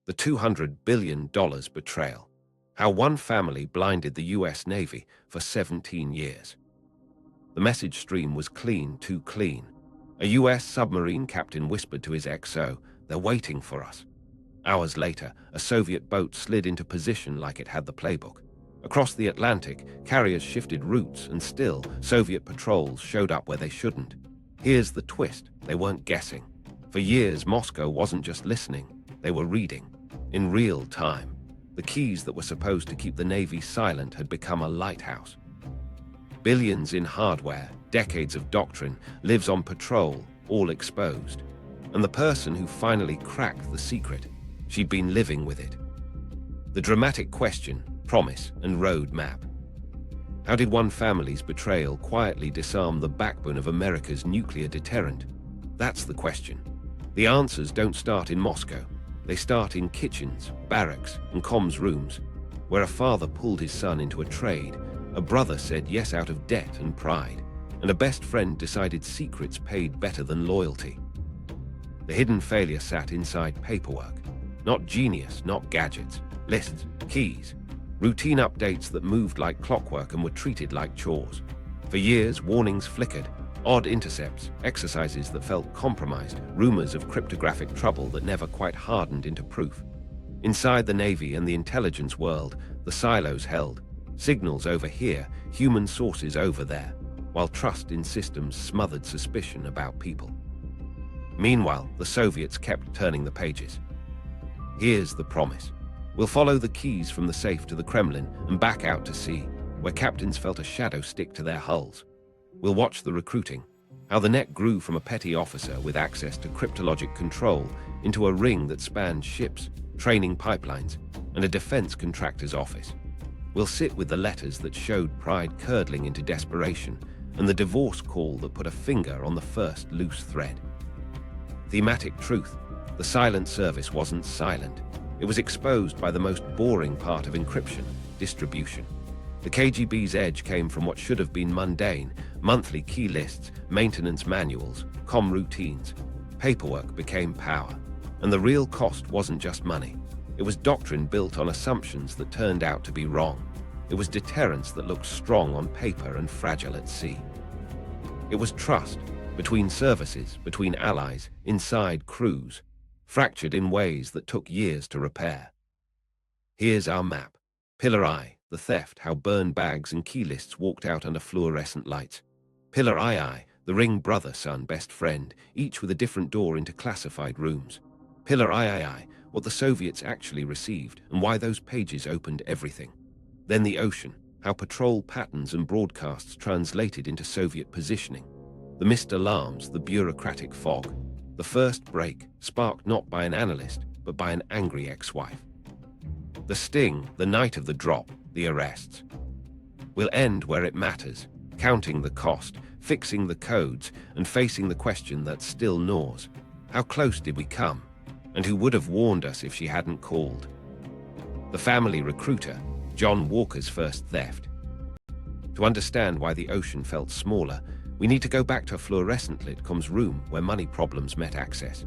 The $200 billion betrayal. How one family blinded the US Navy for 17 years. The message stream was clean, too clean. A US submarine captain whispered to his XO, "They're waiting for us." Hours later, a Soviet boat slid into position like it had the playbook. Across the Atlantic, carriers shifted routes, and still, Soviet patrols showed up where they shouldn't. Here's the twist: they weren't guessing. For years, Moscow wasn't just listening, they were reading. In real time, the keys that were supposed to keep the Navy silent had become a lighthouse. Billions in hardware, decades of doctrine, lives on patrol, all exposed. And the person who finally cracked the secret, she'd been living with it. The dramatic question, promise, and road map. How did one family's betrayal quietly disarm the backbone of America's nuclear deterrent? That's the question. The answers don't start in Moscow. They start in kitchens, barracks, and comms rooms, where a father pulled his son into a trade, a brother said yes out of debt and pride, and a best friend decided secrets paid better than loyalty. The hidden failure sat inside paperwork. Not genius, not gadgets, lists, keys, routine updates that moved like clockwork and were treated like chores. For years, warnings flickered, odd intercepts, exercises that felt compromised, rumors of cryptographic trouble that never quite hardened into proof. Inside the Navy and the intelligence world, the silos held. Signals over here, human sources over there, while trust in systems smothered suspicion about people. Meanwhile, the Soviets kept turning the pages. Here's the promise. We'll follow the keys from the safe to the Kremlin and back out to sea, where captains felt a shadow stick to their hulls. We'll watch the recruiting, how the net grew from a petty officer with access to cryptologic control into a ring that spanned ships, training pipelines, and a defense contractor's office. We'll sit with the letters that showed pride curdling into desperation and the divorce call that put a finger on the first loose thread. Thematic truth: the silent service wasn't silent. It was exposed by the most boring part of encryption, distribution. The KGB's edge came from what should have been mundane: monthly key lists, maintenance manuals, comm routines. Paperwork became power. And the real cost wasn't just money. It was doctrine built on assumptions that turned out to be wrong. It was deterrence that looked strong on paper and fragile at sea. It was trust, between services, between allies, inside crews, fractured in ways that took years to repair. Here's our map. Pillar I, the theft, how burn bags and key lists walked out under fluorescent lights. Pillar II, the ring brother, son, best friend, each with a different door into classified rooms. Pillar III, what the Soviets actually received and why those pages opened everything. Then the ocean, how patrol patterns and broadcasts translated into Soviet positioning. The missed alarms, the bureaucratic fog. The first break, sparked not by an analyst, but by an angry ex-wife. The sting, the night of the drop, the arrests. We'll end where it matters, counting the cost, fixing the codes, and facing the question that still gnaws. How close did we come? And who would have warned us if she hadn't called? The family recruiter, John Walker's first theft. To understand why the ocean felt smaller, we need to go back to a fluorescent-lit comms room where money problems met access.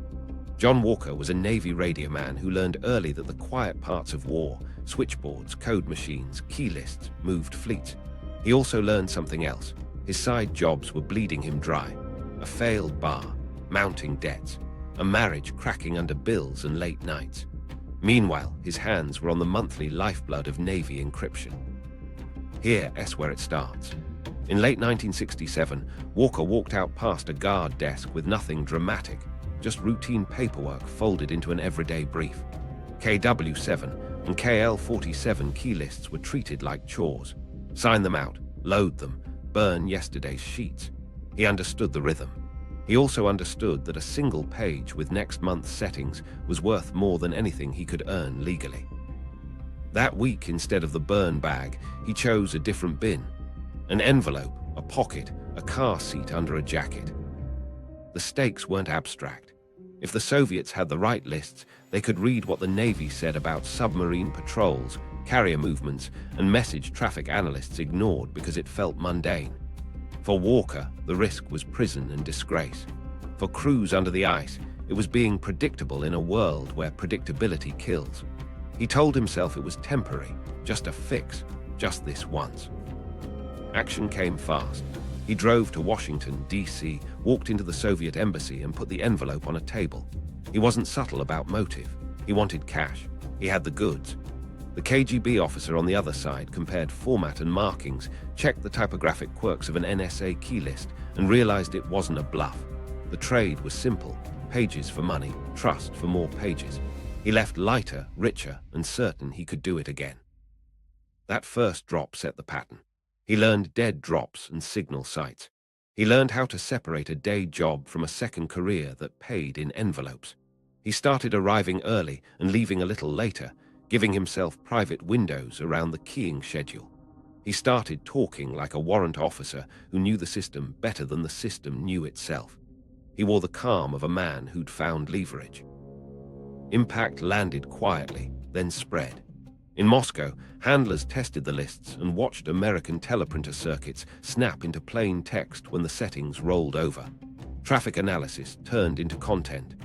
John Walker was a Navy radio man who learned early that the quiet parts of war, switchboards, code machines, key lists, moved fleets. He also learned something else. His side jobs were bleeding him dry. A failed bar, mounting debts, a marriage cracking under bills and late nights. Meanwhile, his hands were on the monthly lifeblood of Navy encryption. Here's where it starts. In late 1967, Walker walked out past a guard desk with nothing dramatic, just routine paperwork folded into an everyday brief. KW7 and KL47 key lists were treated like chores. Sign them out, load them, burn yesterday's sheets. He understood the rhythm. He also understood that a single page with next month's settings was worth more than anything he could earn legally. That week, instead of the burn bag, he chose a different bin. An envelope, a pocket, a car seat under a jacket. The stakes weren't abstract. If the Soviets had the right lists, they could read what the Navy said about submarine patrols, carrier movements, and message traffic analysts ignored because it felt mundane. For Walker, the risk was prison and disgrace. For crews under the ice, It was being predictable in a world where predictability kills. He told himself it was temporary, just a fix, just this once. Action came fast. He drove to Washington, D.C., walked into the Soviet embassy and put the envelope on a table. He wasn't subtle about motive. He wanted cash. He had the goods. The KGB officer on the other side compared format and markings, checked the typographic quirks of an NSA key list, and realized it wasn't a bluff. The trade was simple. Pages for money, trust for more pages. He left lighter, richer, and certain he could do it again. That first drop set the pattern. He learned dead drops and signal sites. He learned how to separate a day job from a second career that paid in envelopes. He started arriving early and leaving a little later, giving himself private windows around the keying schedule. He started talking like a warrant officer who knew the system better than the system knew itself. He wore the calm of a man who'd found leverage. Impact landed quietly, then spread. In Moscow, handlers tested the lists and watched American teleprinter circuits snap into plain text when the settings rolled over. Traffic analysis turned into content.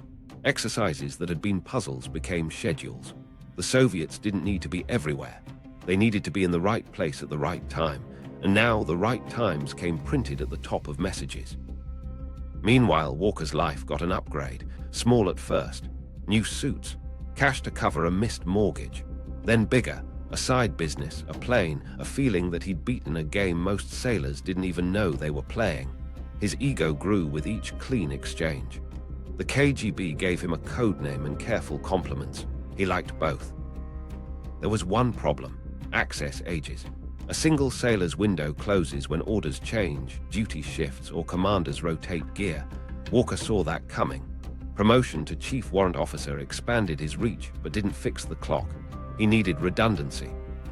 Exercises that had been puzzles became schedules. The Soviets didn't need to be everywhere. They needed to be in the right place at the right time, and now the right times came printed at the top of messages. Meanwhile, Walker's life got an upgrade, small at first. New suits, cash to cover a missed mortgage. Then bigger, a side business, a plane, a feeling that he'd beaten a game most sailors didn't even know they were playing. His ego grew with each clean exchange. The KGB gave him a code name and careful compliments. He liked both. There was one problem: access ages. A single sailor's window closes when orders change, duty shifts, or commanders rotate gear. Walker saw that coming. Promotion to chief warrant officer expanded his reach, but didn't fix the clock. He needed redundancy.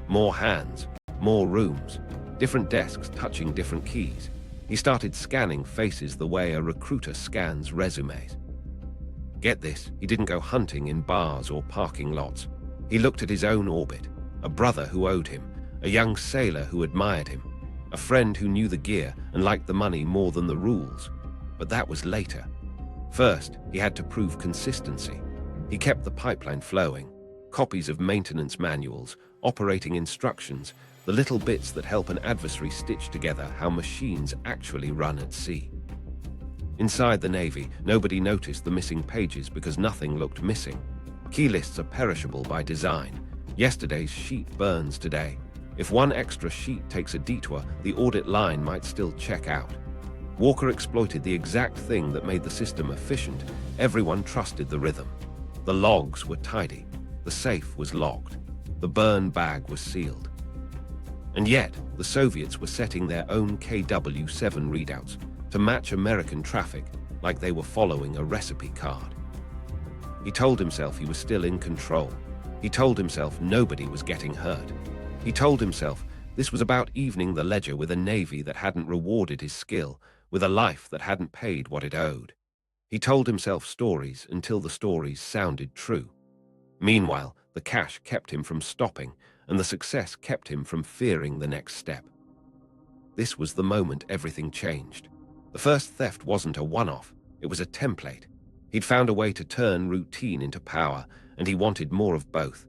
More hands, more rooms, different desks touching different keys. He started scanning faces the way a recruiter scans resumes. Get this, he didn't go hunting in bars or parking lots. He looked at his own orbit, a brother who owed him, a young sailor who admired him, a friend who knew the gear and liked the money more than the rules. But that was later. First, he had to prove consistency. He kept the pipeline flowing. Copies of maintenance manuals, operating instructions, the little bits that help an adversary stitch together how machines actually run at sea. Inside the Navy, nobody noticed the missing pages because nothing looked missing. Key lists are perishable by design. Yesterday's sheet burns today. If one extra sheet takes a detour, the audit line might still check out. Walker exploited the exact thing that made the system efficient. Everyone trusted the rhythm. The logs were tidy. The safe was locked. The burn bag was sealed. And yet, the Soviets were setting their own KW-7 readouts to match American traffic like they were following a recipe card. He told himself he was still in control. He told himself nobody was getting hurt. He told himself this was about evening the ledger with a Navy that hadn't rewarded his skill, with a life that hadn't paid what it owed. He told himself stories until the stories sounded true. Meanwhile, the cash kept him from stopping, and the success kept him from fearing the next step. This was the moment everything changed. The first theft wasn't a one-off, it was a template. He'd found a way to turn routine into power, and he wanted more of both.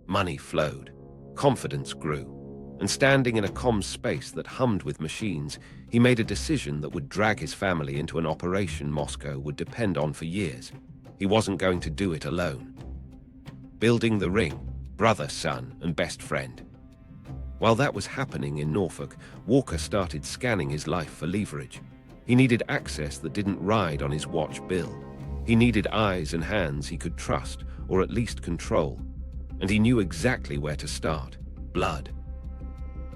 Money flowed, confidence grew, and standing in a comms space that hummed with machines, he made a decision that would drag his family into an operation Moscow would depend on for years. He wasn't going to do it alone. Building the ring, brother, son, and best friend. While that was happening in Norfolk, Walker started scanning his life for leverage. He needed access that didn't ride on his watch bill. He needed eyes and hands he could trust, or at least control. And he knew exactly where to start: blood.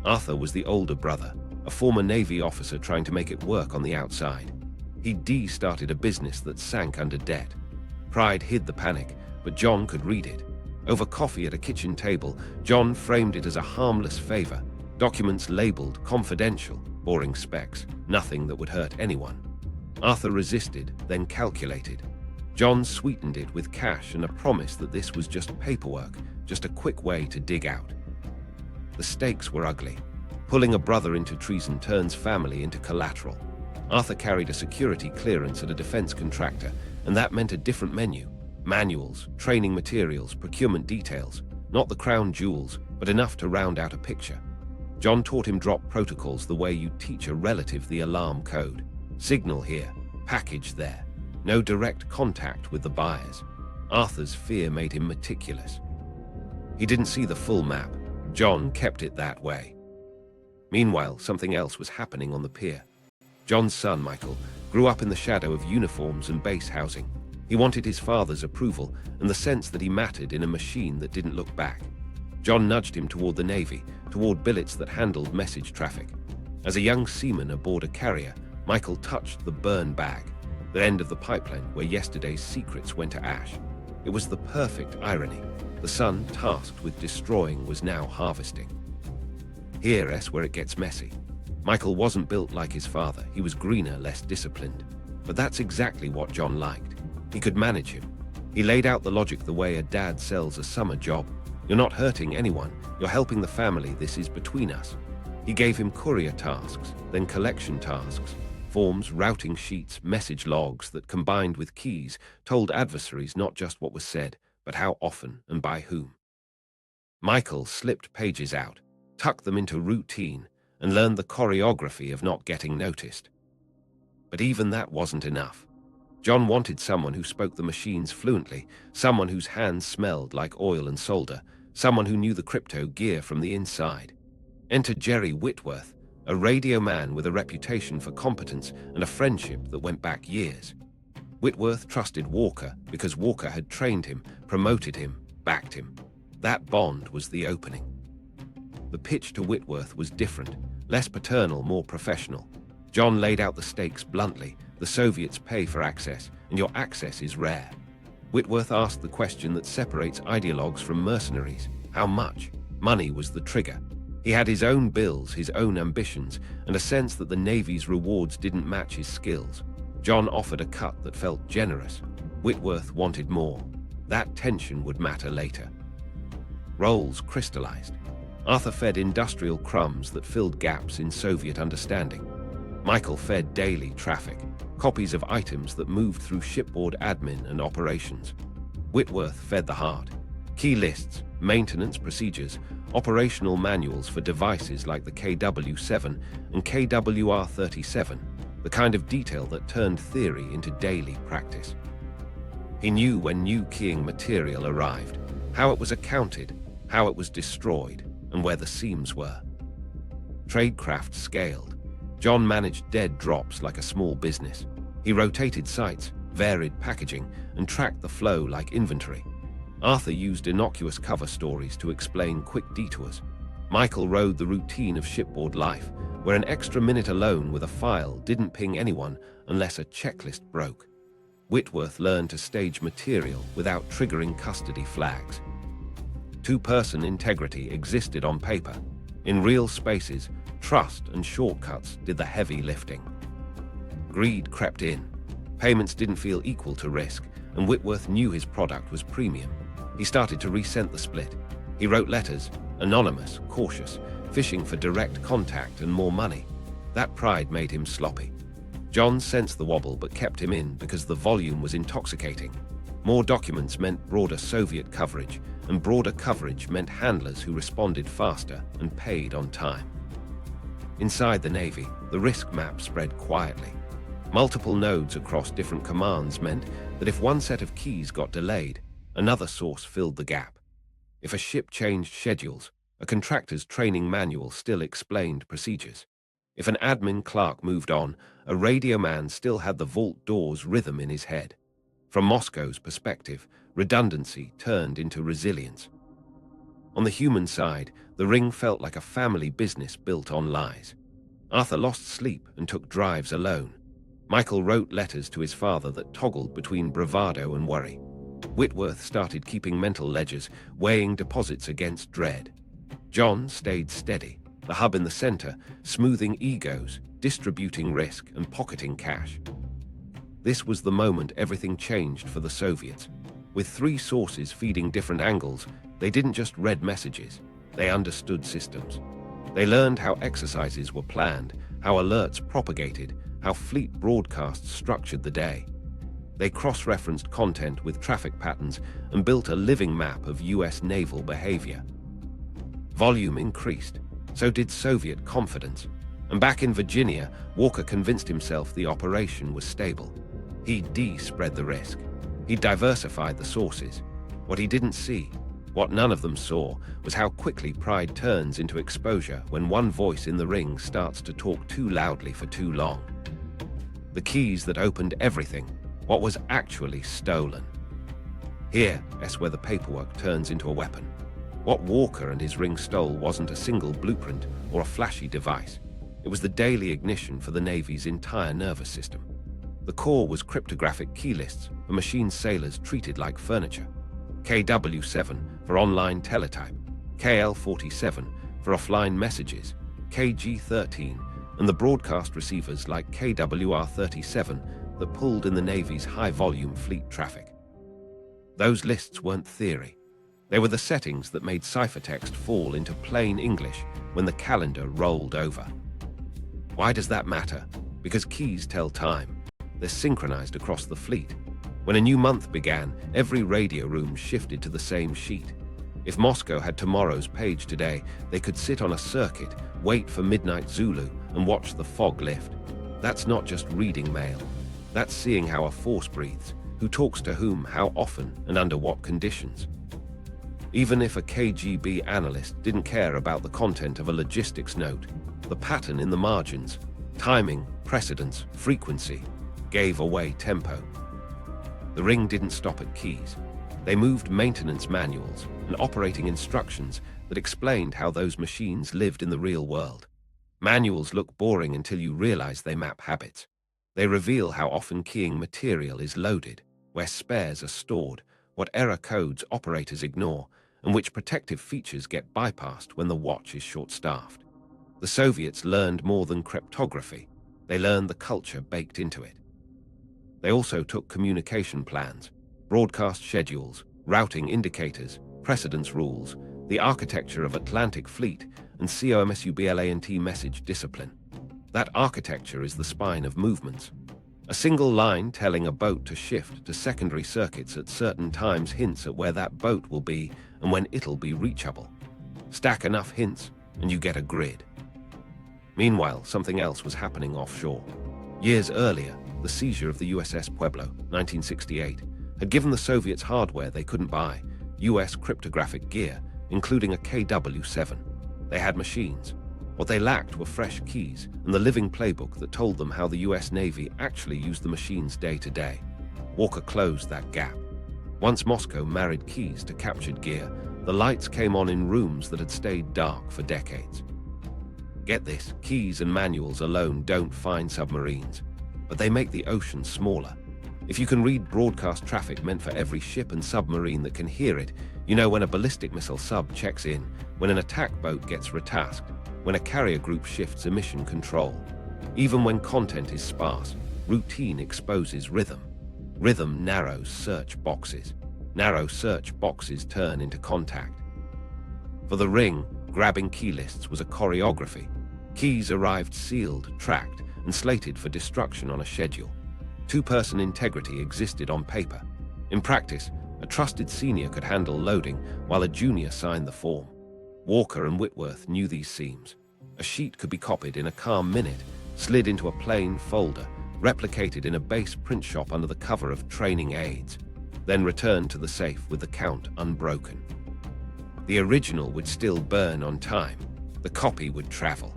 Arthur was the older brother, a former Navy officer trying to make it work on the outside. He started a business that sank under debt. Pride hid the panic, but John could read it. Over coffee at a kitchen table, John framed it as a harmless favor, documents labeled confidential, boring specs, nothing that would hurt anyone. Arthur resisted, then calculated. John sweetened it with cash and a promise that this was just paperwork, just a quick way to dig out. The stakes were ugly. Pulling a brother into treason turns family into collateral. Arthur carried a security clearance at a defense contractor, and that meant a different menu. Manuals, training materials, procurement details, not the crown jewels, but enough to round out a picture. John taught him drop protocols the way you teach a relative the alarm code. Signal here, package there. No direct contact with the buyers. Arthur's fear made him meticulous. He didn't see the full map. John kept it that way. Meanwhile, something else was happening on the pier. John's son, Michael, grew up in the shadow of uniforms and base housing. He wanted his father's approval and the sense that he mattered in a machine that didn't look back. John nudged him toward the Navy, toward billets that handled message traffic. As a young seaman aboard a carrier, Michael touched the burn bag, the end of the pipeline where yesterday's secrets went to ash. It was the perfect irony. The son, tasked with destroying, was now harvesting. Here's where it gets messy. Michael wasn't built like his father. He was greener, less disciplined. But that's exactly what John liked. He could manage him. He laid out the logic the way a dad sells a summer job. You're not hurting anyone. You're helping the family. This is between us. He gave him courier tasks, then collection tasks, forms, routing sheets, message logs that, combined with keys, told adversaries not just what was said, but how often and by whom. Michael slipped pages out, tucked them into routine, and learned the choreography of not getting noticed. But even that wasn't enough. John wanted someone who spoke the machines fluently, someone whose hands smelled like oil and solder, someone who knew the crypto gear from the inside. Enter Jerry Whitworth, a radio man with a reputation for competence and a friendship that went back years. Whitworth trusted Walker because Walker had trained him, promoted him, backed him. That bond was the opening. The pitch to Whitworth was different, less paternal, more professional. John laid out the stakes bluntly. The Soviets pay for access, and your access is rare. Whitworth asked the question that separates ideologues from mercenaries. How much? Money was the trigger. He had his own bills, his own ambitions, and a sense that the Navy's rewards didn't match his skills. John offered a cut that felt generous. Whitworth wanted more. That tension would matter later. Roles crystallized. Arthur fed industrial crumbs that filled gaps in Soviet understanding. Michael fed daily traffic, copies of items that moved through shipboard admin and operations. Whitworth fed the heart. Key lists, maintenance procedures, operational manuals for devices like the KW7 and KWR37, the kind of detail that turned theory into daily practice. He knew when new keying material arrived, how it was accounted, how it was destroyed, and where the seams were. Tradecraft scaled. John managed dead drops like a small business. He rotated sites, varied packaging, and tracked the flow like inventory. Arthur used innocuous cover stories to explain quick detours. Michael rode the routine of shipboard life, where an extra minute alone with a file didn't ping anyone unless a checklist broke. Whitworth learned to stage material without triggering custody flags. Two-person integrity existed on paper. In real spaces, trust and shortcuts did the heavy lifting. Greed crept in. Payments didn't feel equal to risk, and Whitworth knew his product was premium. He started to resent the split. He wrote letters, anonymous, cautious, fishing for direct contact and more money. That pride made him sloppy. John sensed the wobble but kept him in because the volume was intoxicating. More documents meant broader Soviet coverage, and broader coverage meant handlers who responded faster and paid on time. Inside the Navy, the risk map spread quietly. Multiple nodes across different commands meant that if one set of keys got delayed, another source filled the gap. If a ship changed schedules, a contractor's training manual still explained procedures. If an admin clerk moved on, a radio man still had the vault door's rhythm in his head. From Moscow's perspective, redundancy turned into resilience. On the human side, the ring felt like a family business built on lies. Arthur lost sleep and took drives alone. Michael wrote letters to his father that toggled between bravado and worry. Whitworth started keeping mental ledgers, weighing deposits against dread. John stayed steady, the hub in the center, smoothing egos, distributing risk, and pocketing cash. This was the moment everything changed for the Soviets. With three sources feeding different angles, they didn't just read messages, they understood systems. They learned how exercises were planned, how alerts propagated, how fleet broadcasts structured the day. They cross-referenced content with traffic patterns and built a living map of US naval behavior. Volume increased, so did Soviet confidence. And back in Virginia, Walker convinced himself the operation was stable. He de-spread the risk. He diversified the sources. What he didn't see, what none of them saw, was how quickly pride turns into exposure when one voice in the ring starts to talk too loudly for too long. The keys that opened everything, what was actually stolen. Here's where the paperwork turns into a weapon. What Walker and his ring stole wasn't a single blueprint or a flashy device. It was the daily ignition for the Navy's entire nervous system. The core was cryptographic key lists for machine sailors treated like furniture. KW7 for online teletype, KL47 for offline messages, KG13, and the broadcast receivers like KWR37 that pulled in the Navy's high-volume fleet traffic. Those lists weren't theory. They were the settings that made ciphertext fall into plain English when the calendar rolled over. Why does that matter? Because keys tell time. They're synchronized across the fleet. When a new month began, every radio room shifted to the same sheet. If Moscow had tomorrow's page today, they could sit on a circuit, wait for midnight Zulu, and watch the fog lift. That's not just reading mail. That's seeing how a force breathes, who talks to whom, how often, and under what conditions. Even if a KGB analyst didn't care about the content of a logistics note, the pattern in the margins, timing, precedence, frequency, gave away tempo. The ring didn't stop at keys. They moved maintenance manuals and operating instructions that explained how those machines lived in the real world. Manuals look boring until you realize they map habits. They reveal how often keying material is loaded, where spares are stored, what error codes operators ignore, and which protective features get bypassed when the watch is short-staffed. The Soviets learned more than cryptography. They learned the culture baked into it. They also took communication plans, broadcast schedules, routing indicators, precedence rules, the architecture of Atlantic Fleet, and COMSUBLANT message discipline. That architecture is the spine of movements. A single line telling a boat to shift to secondary circuits at certain times hints at where that boat will be and when it'll be reachable. Stack enough hints, and you get a grid. Meanwhile, something else was happening offshore. Years earlier, the seizure of the USS Pueblo, 1968, had given the Soviets hardware they couldn't buy, US cryptographic gear, including a KW7. They had machines. What they lacked were fresh keys and the living playbook that told them how the US Navy actually used the machines day to day. Walker closed that gap. Once Moscow married keys to captured gear, the lights came on in rooms that had stayed dark for decades. Get this, keys and manuals alone don't find submarines, but they make the ocean smaller. If you can read broadcast traffic meant for every ship and submarine that can hear it, you know when a ballistic missile sub checks in, when an attack boat gets retasked, when a carrier group shifts emission control. Even when content is sparse, routine exposes rhythm. Rhythm narrows search boxes. Narrow search boxes turn into contact. For the ring, grabbing key lists was a choreography. Keys arrived sealed, tracked, and slated for destruction on a schedule. Two-person integrity existed on paper. In practice, a trusted senior could handle loading while a junior signed the form. Walker and Whitworth knew these seams. A sheet could be copied in a calm minute, slid into a plain folder, replicated in a base print shop under the cover of training aids, then returned to the safe with the count unbroken. The original would still burn on time. The copy would travel.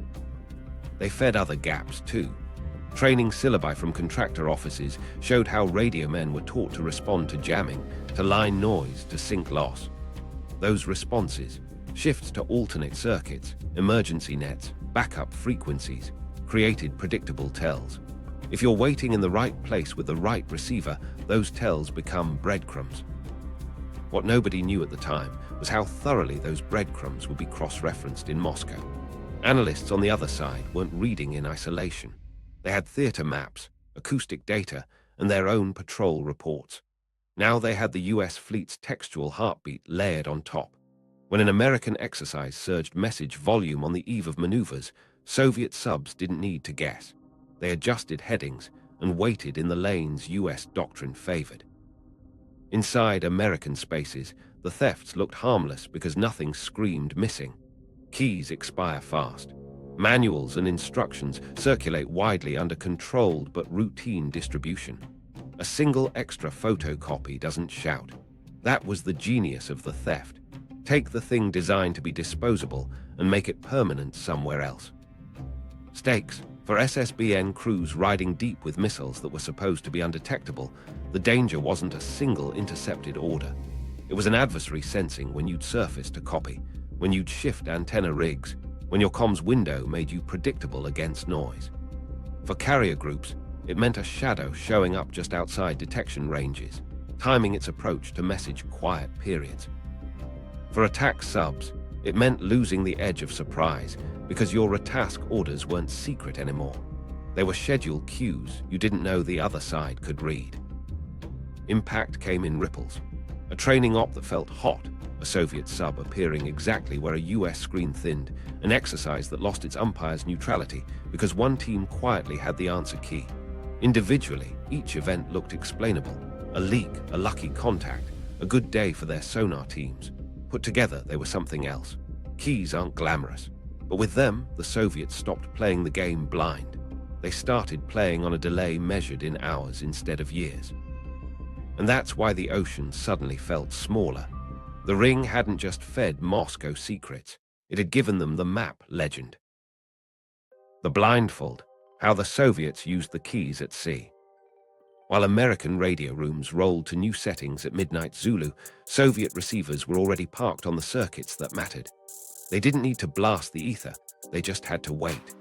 They fed other gaps too. Training syllabi from contractor offices showed how radio men were taught to respond to jamming, to line noise, to sync loss. Those responses, shifts to alternate circuits, emergency nets, backup frequencies, created predictable tells. If you're waiting in the right place with the right receiver, those tells become breadcrumbs. What nobody knew at the time was how thoroughly those breadcrumbs would be cross-referenced in Moscow. Analysts on the other side weren't reading in isolation. They had theater maps, acoustic data, and their own patrol reports. Now they had the US fleet's textual heartbeat layered on top. When an American exercise surged message volume on the eve of maneuvers, Soviet subs didn't need to guess. They adjusted headings and waited in the lanes US doctrine favored. Inside American spaces, the thefts looked harmless because nothing screamed missing. Keys expire fast. Manuals and instructions circulate widely under controlled but routine distribution. A single extra photocopy doesn't shout. That was the genius of the theft. Take the thing designed to be disposable and make it permanent somewhere else. Stakes. For SSBN crews riding deep with missiles that were supposed to be undetectable, the danger wasn't a single intercepted order. It was an adversary sensing when you'd surface to copy, when you'd shift antenna rigs, when your comms window made you predictable against noise. For carrier groups, it meant a shadow showing up just outside detection ranges, timing its approach to message quiet periods. For attack subs, it meant losing the edge of surprise because your retask orders weren't secret anymore. They were scheduled cues you didn't know the other side could read. Impact came in ripples. A training op that felt hot, a Soviet sub appearing exactly where a US screen thinned, an exercise that lost its umpire's neutrality because one team quietly had the answer key. Individually, each event looked explainable. A leak, a lucky contact, a good day for their sonar teams. Put together, they were something else. Keys aren't glamorous, but with them, the Soviets stopped playing the game blind. They started playing on a delay measured in hours instead of years. And that's why the ocean suddenly felt smaller. The ring hadn't just fed Moscow secrets, it had given them the map legend. The Blindfold, how the Soviets used the keys at sea. While American radio rooms rolled to new settings at midnight Zulu, Soviet receivers were already parked on the circuits that mattered. They didn't need to blast the ether, they just had to wait.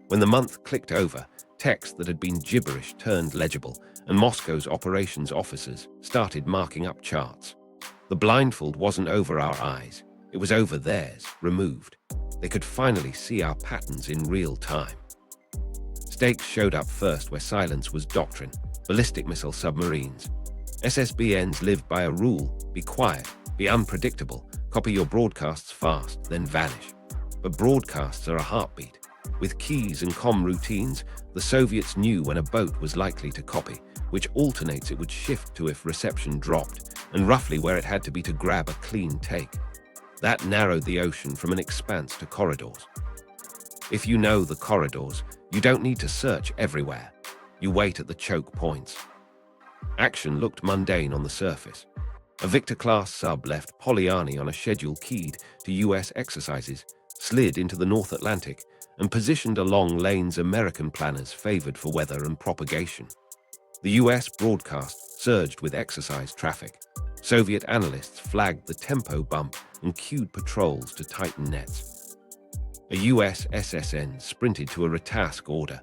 When the month clicked over, text that had been gibberish turned legible, and Moscow's operations officers started marking up charts. The blindfold wasn't over our eyes, it was over theirs, removed. They could finally see our patterns in real time. Stakes showed up first where silence was doctrine, ballistic missile submarines. SSBNs lived by a rule: be quiet, be unpredictable, copy your broadcasts fast, then vanish. But broadcasts are a heartbeat. With keys and comm routines, the Soviets knew when a boat was likely to copy, which alternates it would shift to if reception dropped, and roughly where it had to be to grab a clean take. That narrowed the ocean from an expanse to corridors. If you know the corridors, you don't need to search everywhere. You wait at the choke points. Action looked mundane on the surface. A Victor-class sub left Polyani on a schedule keyed to US exercises, slid into the North Atlantic, and positioned along lanes American planners favored for weather and propagation. The US broadcast surged with exercise traffic. Soviet analysts flagged the tempo bump and cued patrols to tighten nets. A US SSN sprinted to a retask order.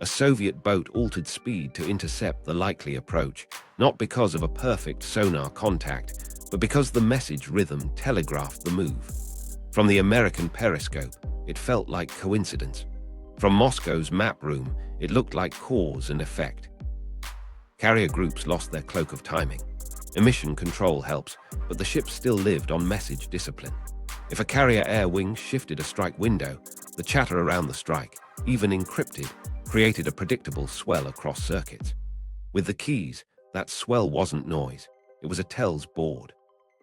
A Soviet boat altered speed to intercept the likely approach, not because of a perfect sonar contact, but because the message rhythm telegraphed the move. From the American periscope, it felt like coincidence. From Moscow's map room, it looked like cause and effect. Carrier groups lost their cloak of timing. Emission control helps, but the ship still lived on message discipline. If a carrier air wing shifted a strike window, the chatter around the strike, even encrypted, created a predictable swell across circuits. With the keys, that swell wasn't noise, it was a tells board.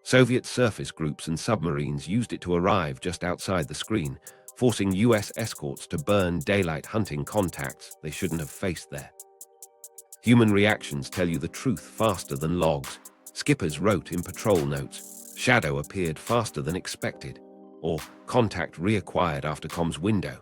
Soviet surface groups and submarines used it to arrive just outside the screen, forcing US escorts to burn daylight hunting contacts they shouldn't have faced there. Human reactions tell you the truth faster than logs. Skippers wrote in patrol notes, shadow appeared faster than expected, or contact reacquired after comms window.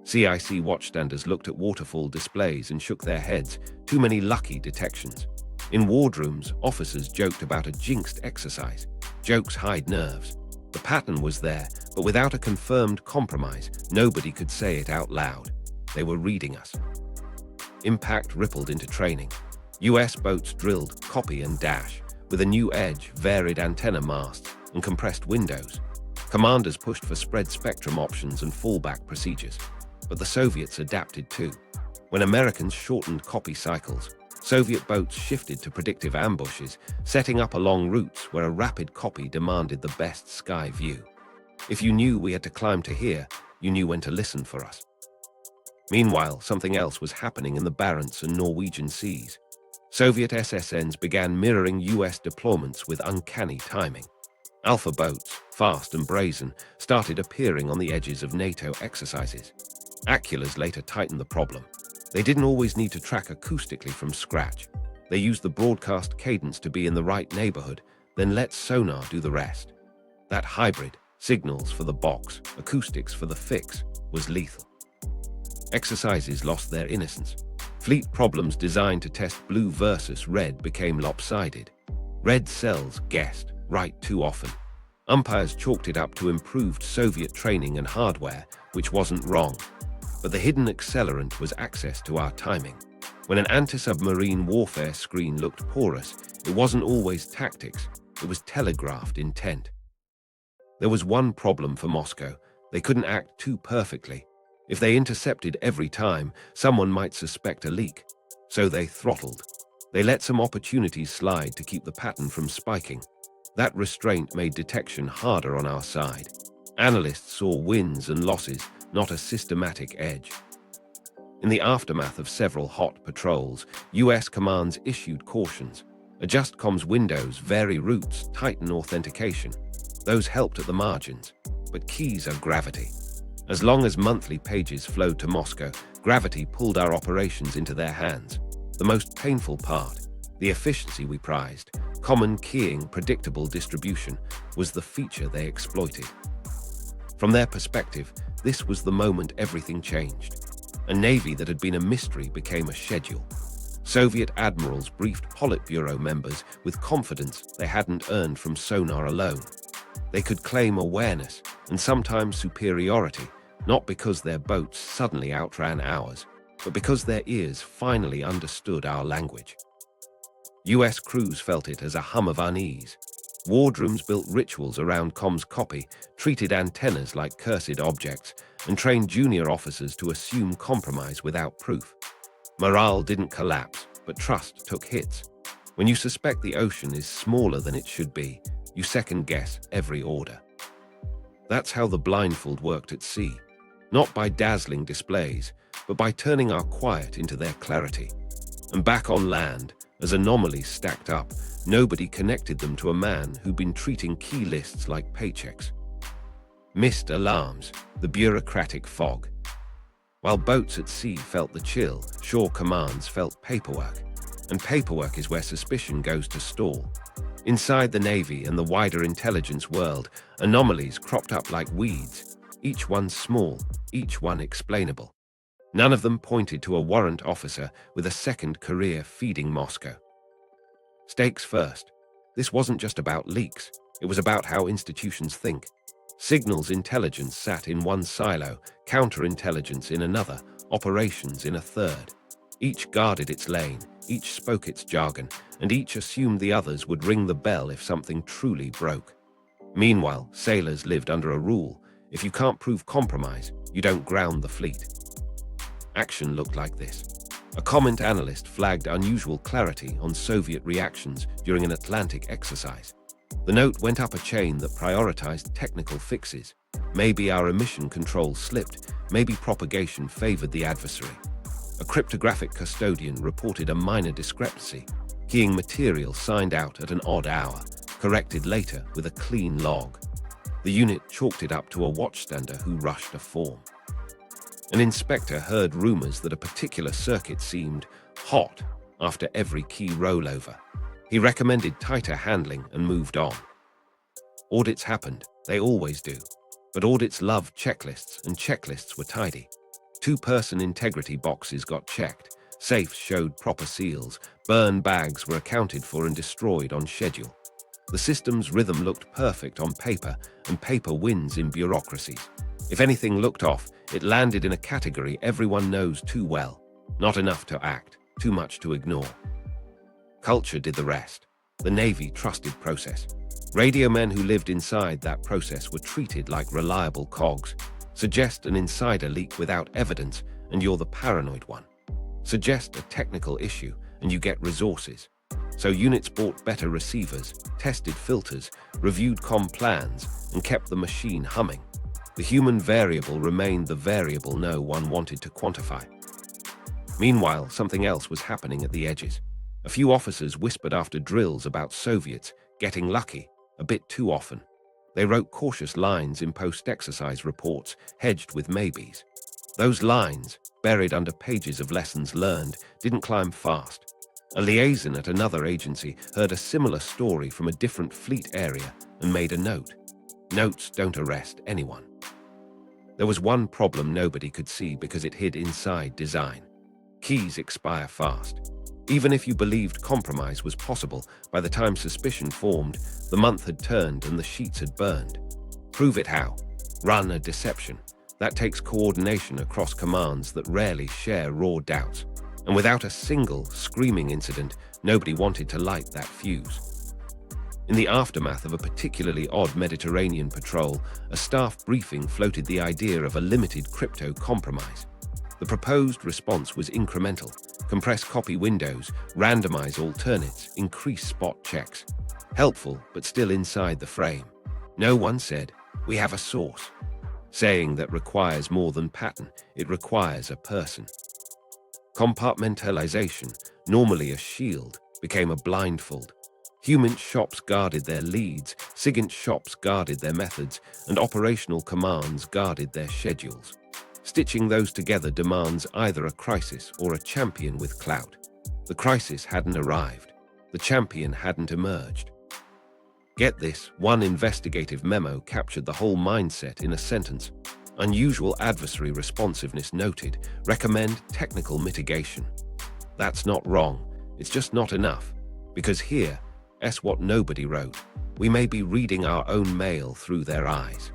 CIC watchstanders looked at waterfall displays and shook their heads, too many lucky detections. In wardrooms, officers joked about a jinxed exercise. Jokes hide nerves. The pattern was there, but without a confirmed compromise, nobody could say it out loud. They were reading us. Impact rippled into training. US boats drilled copy and dash, with a new edge, varied antenna masts, and compressed windows. Commanders pushed for spread spectrum options and fallback procedures. But the Soviets adapted too. When Americans shortened copy cycles, Soviet boats shifted to predictive ambushes, setting up along routes where a rapid copy demanded the best sky view. If you knew we had to climb to here, you knew when to listen for us. Meanwhile, something else was happening in the Barents and Norwegian seas. Soviet SSNs began mirroring US deployments with uncanny timing. Alpha boats, fast and brazen, started appearing on the edges of NATO exercises. Aculas later tightened the problem. They didn't always need to track acoustically from scratch. They used the broadcast cadence to be in the right neighborhood, then let sonar do the rest. That hybrid, signals for the box, acoustics for the fix, was lethal. Exercises lost their innocence. Fleet problems designed to test blue versus red became lopsided. Red cells guessed, right too often. Umpires chalked it up to improved Soviet training and hardware, which wasn't wrong. But the hidden accelerant was access to our timing. When an anti-submarine warfare screen looked porous, it wasn't always tactics, it was telegraphed intent. There was one problem for Moscow: they couldn't act too perfectly. If they intercepted every time, someone might suspect a leak. So they throttled. They let some opportunities slide to keep the pattern from spiking. That restraint made detection harder on our side. Analysts saw wins and losses, not a systematic edge. In the aftermath of several hot patrols, US commands issued cautions. Adjust comms windows, vary routes, tighten authentication. Those helped at the margins, but keys are gravity. As long as monthly pages flowed to Moscow, gravity pulled our operations into their hands. The most painful part, the efficiency we prized, common keying, predictable distribution, was the feature they exploited. From their perspective, this was the moment everything changed. A navy that had been a mystery became a schedule. Soviet admirals briefed Politburo members with confidence they hadn't earned from sonar alone. They could claim awareness and sometimes superiority, not because their boats suddenly outran ours, but because their ears finally understood our language. US crews felt it as a hum of unease. Wardrooms built rituals around comms copy, treated antennas like cursed objects, and trained junior officers to assume compromise without proof. Morale didn't collapse, but trust took hits. When you suspect the ocean is smaller than it should be, you second-guess every order. That's how the blindfold worked at sea. Not by dazzling displays, but by turning our quiet into their clarity. And back on land, as anomalies stacked up, nobody connected them to a man who'd been treating key lists like paychecks. Missed alarms, the bureaucratic fog. While boats at sea felt the chill, shore commands felt paperwork. And paperwork is where suspicion goes to stall. Inside the Navy and the wider intelligence world, anomalies cropped up like weeds, each one small, each one explainable. None of them pointed to a warrant officer with a second career feeding Moscow. Stakes first. This wasn't just about leaks, it was about how institutions think. Signals intelligence sat in one silo, counterintelligence in another, operations in a third. Each guarded its lane, each spoke its jargon, and each assumed the others would ring the bell if something truly broke. Meanwhile, sailors lived under a rule: if you can't prove compromise, you don't ground the fleet. Action looked like this. A comment analyst flagged unusual clarity on Soviet reactions during an Atlantic exercise. The note went up a chain that prioritized technical fixes. Maybe our emission control slipped, maybe propagation favored the adversary. A cryptographic custodian reported a minor discrepancy, keying material signed out at an odd hour, corrected later with a clean log. The unit chalked it up to a watchstander who rushed a form. An inspector heard rumors that a particular circuit seemed hot after every key rollover. He recommended tighter handling and moved on. Audits happened, they always do. But audits love checklists, and checklists were tidy. 2-person integrity boxes got checked, safes showed proper seals, burn bags were accounted for and destroyed on schedule. The system's rhythm looked perfect on paper, and paper wins in bureaucracies. If anything looked off, it landed in a category everyone knows too well. Not enough to act, too much to ignore. Culture did the rest. The Navy trusted process. Radio men who lived inside that process were treated like reliable cogs. Suggest an insider leak without evidence, and you're the paranoid one. Suggest a technical issue, and you get resources. So units bought better receivers, tested filters, reviewed comm plans, and kept the machine humming. The human variable remained the variable no one wanted to quantify. Meanwhile, something else was happening at the edges. A few officers whispered after drills about Soviets getting lucky a bit too often. They wrote cautious lines in post-exercise reports, hedged with maybes. Those lines, buried under pages of lessons learned, didn't climb fast. A liaison at another agency heard a similar story from a different fleet area and made a note. Notes don't arrest anyone. There was one problem nobody could see because it hid inside design. Keys expire fast. Even if you believed compromise was possible, by the time suspicion formed, the month had turned and the sheets had burned. Prove it how? Run a deception. That takes coordination across commands that rarely share raw doubts. And without a single screaming incident, nobody wanted to light that fuse. In the aftermath of a particularly odd Mediterranean patrol, a staff briefing floated the idea of a limited crypto compromise. The proposed response was incremental. Compress copy windows, randomize alternates, increase spot checks. Helpful, but still inside the frame. No one said, "We have a source." Saying that requires more than pattern, it requires a person. Compartmentalization, normally a shield, became a blindfold. Human shops guarded their leads, SIGINT shops guarded their methods, and operational commands guarded their schedules. Stitching those together demands either a crisis or a champion with clout. The crisis hadn't arrived. The champion hadn't emerged. Get this, one investigative memo captured the whole mindset in a sentence. Unusual adversary responsiveness noted. Recommend technical mitigation. That's not wrong. It's just not enough. Because here, what nobody wrote. We may be reading our own mail through their eyes.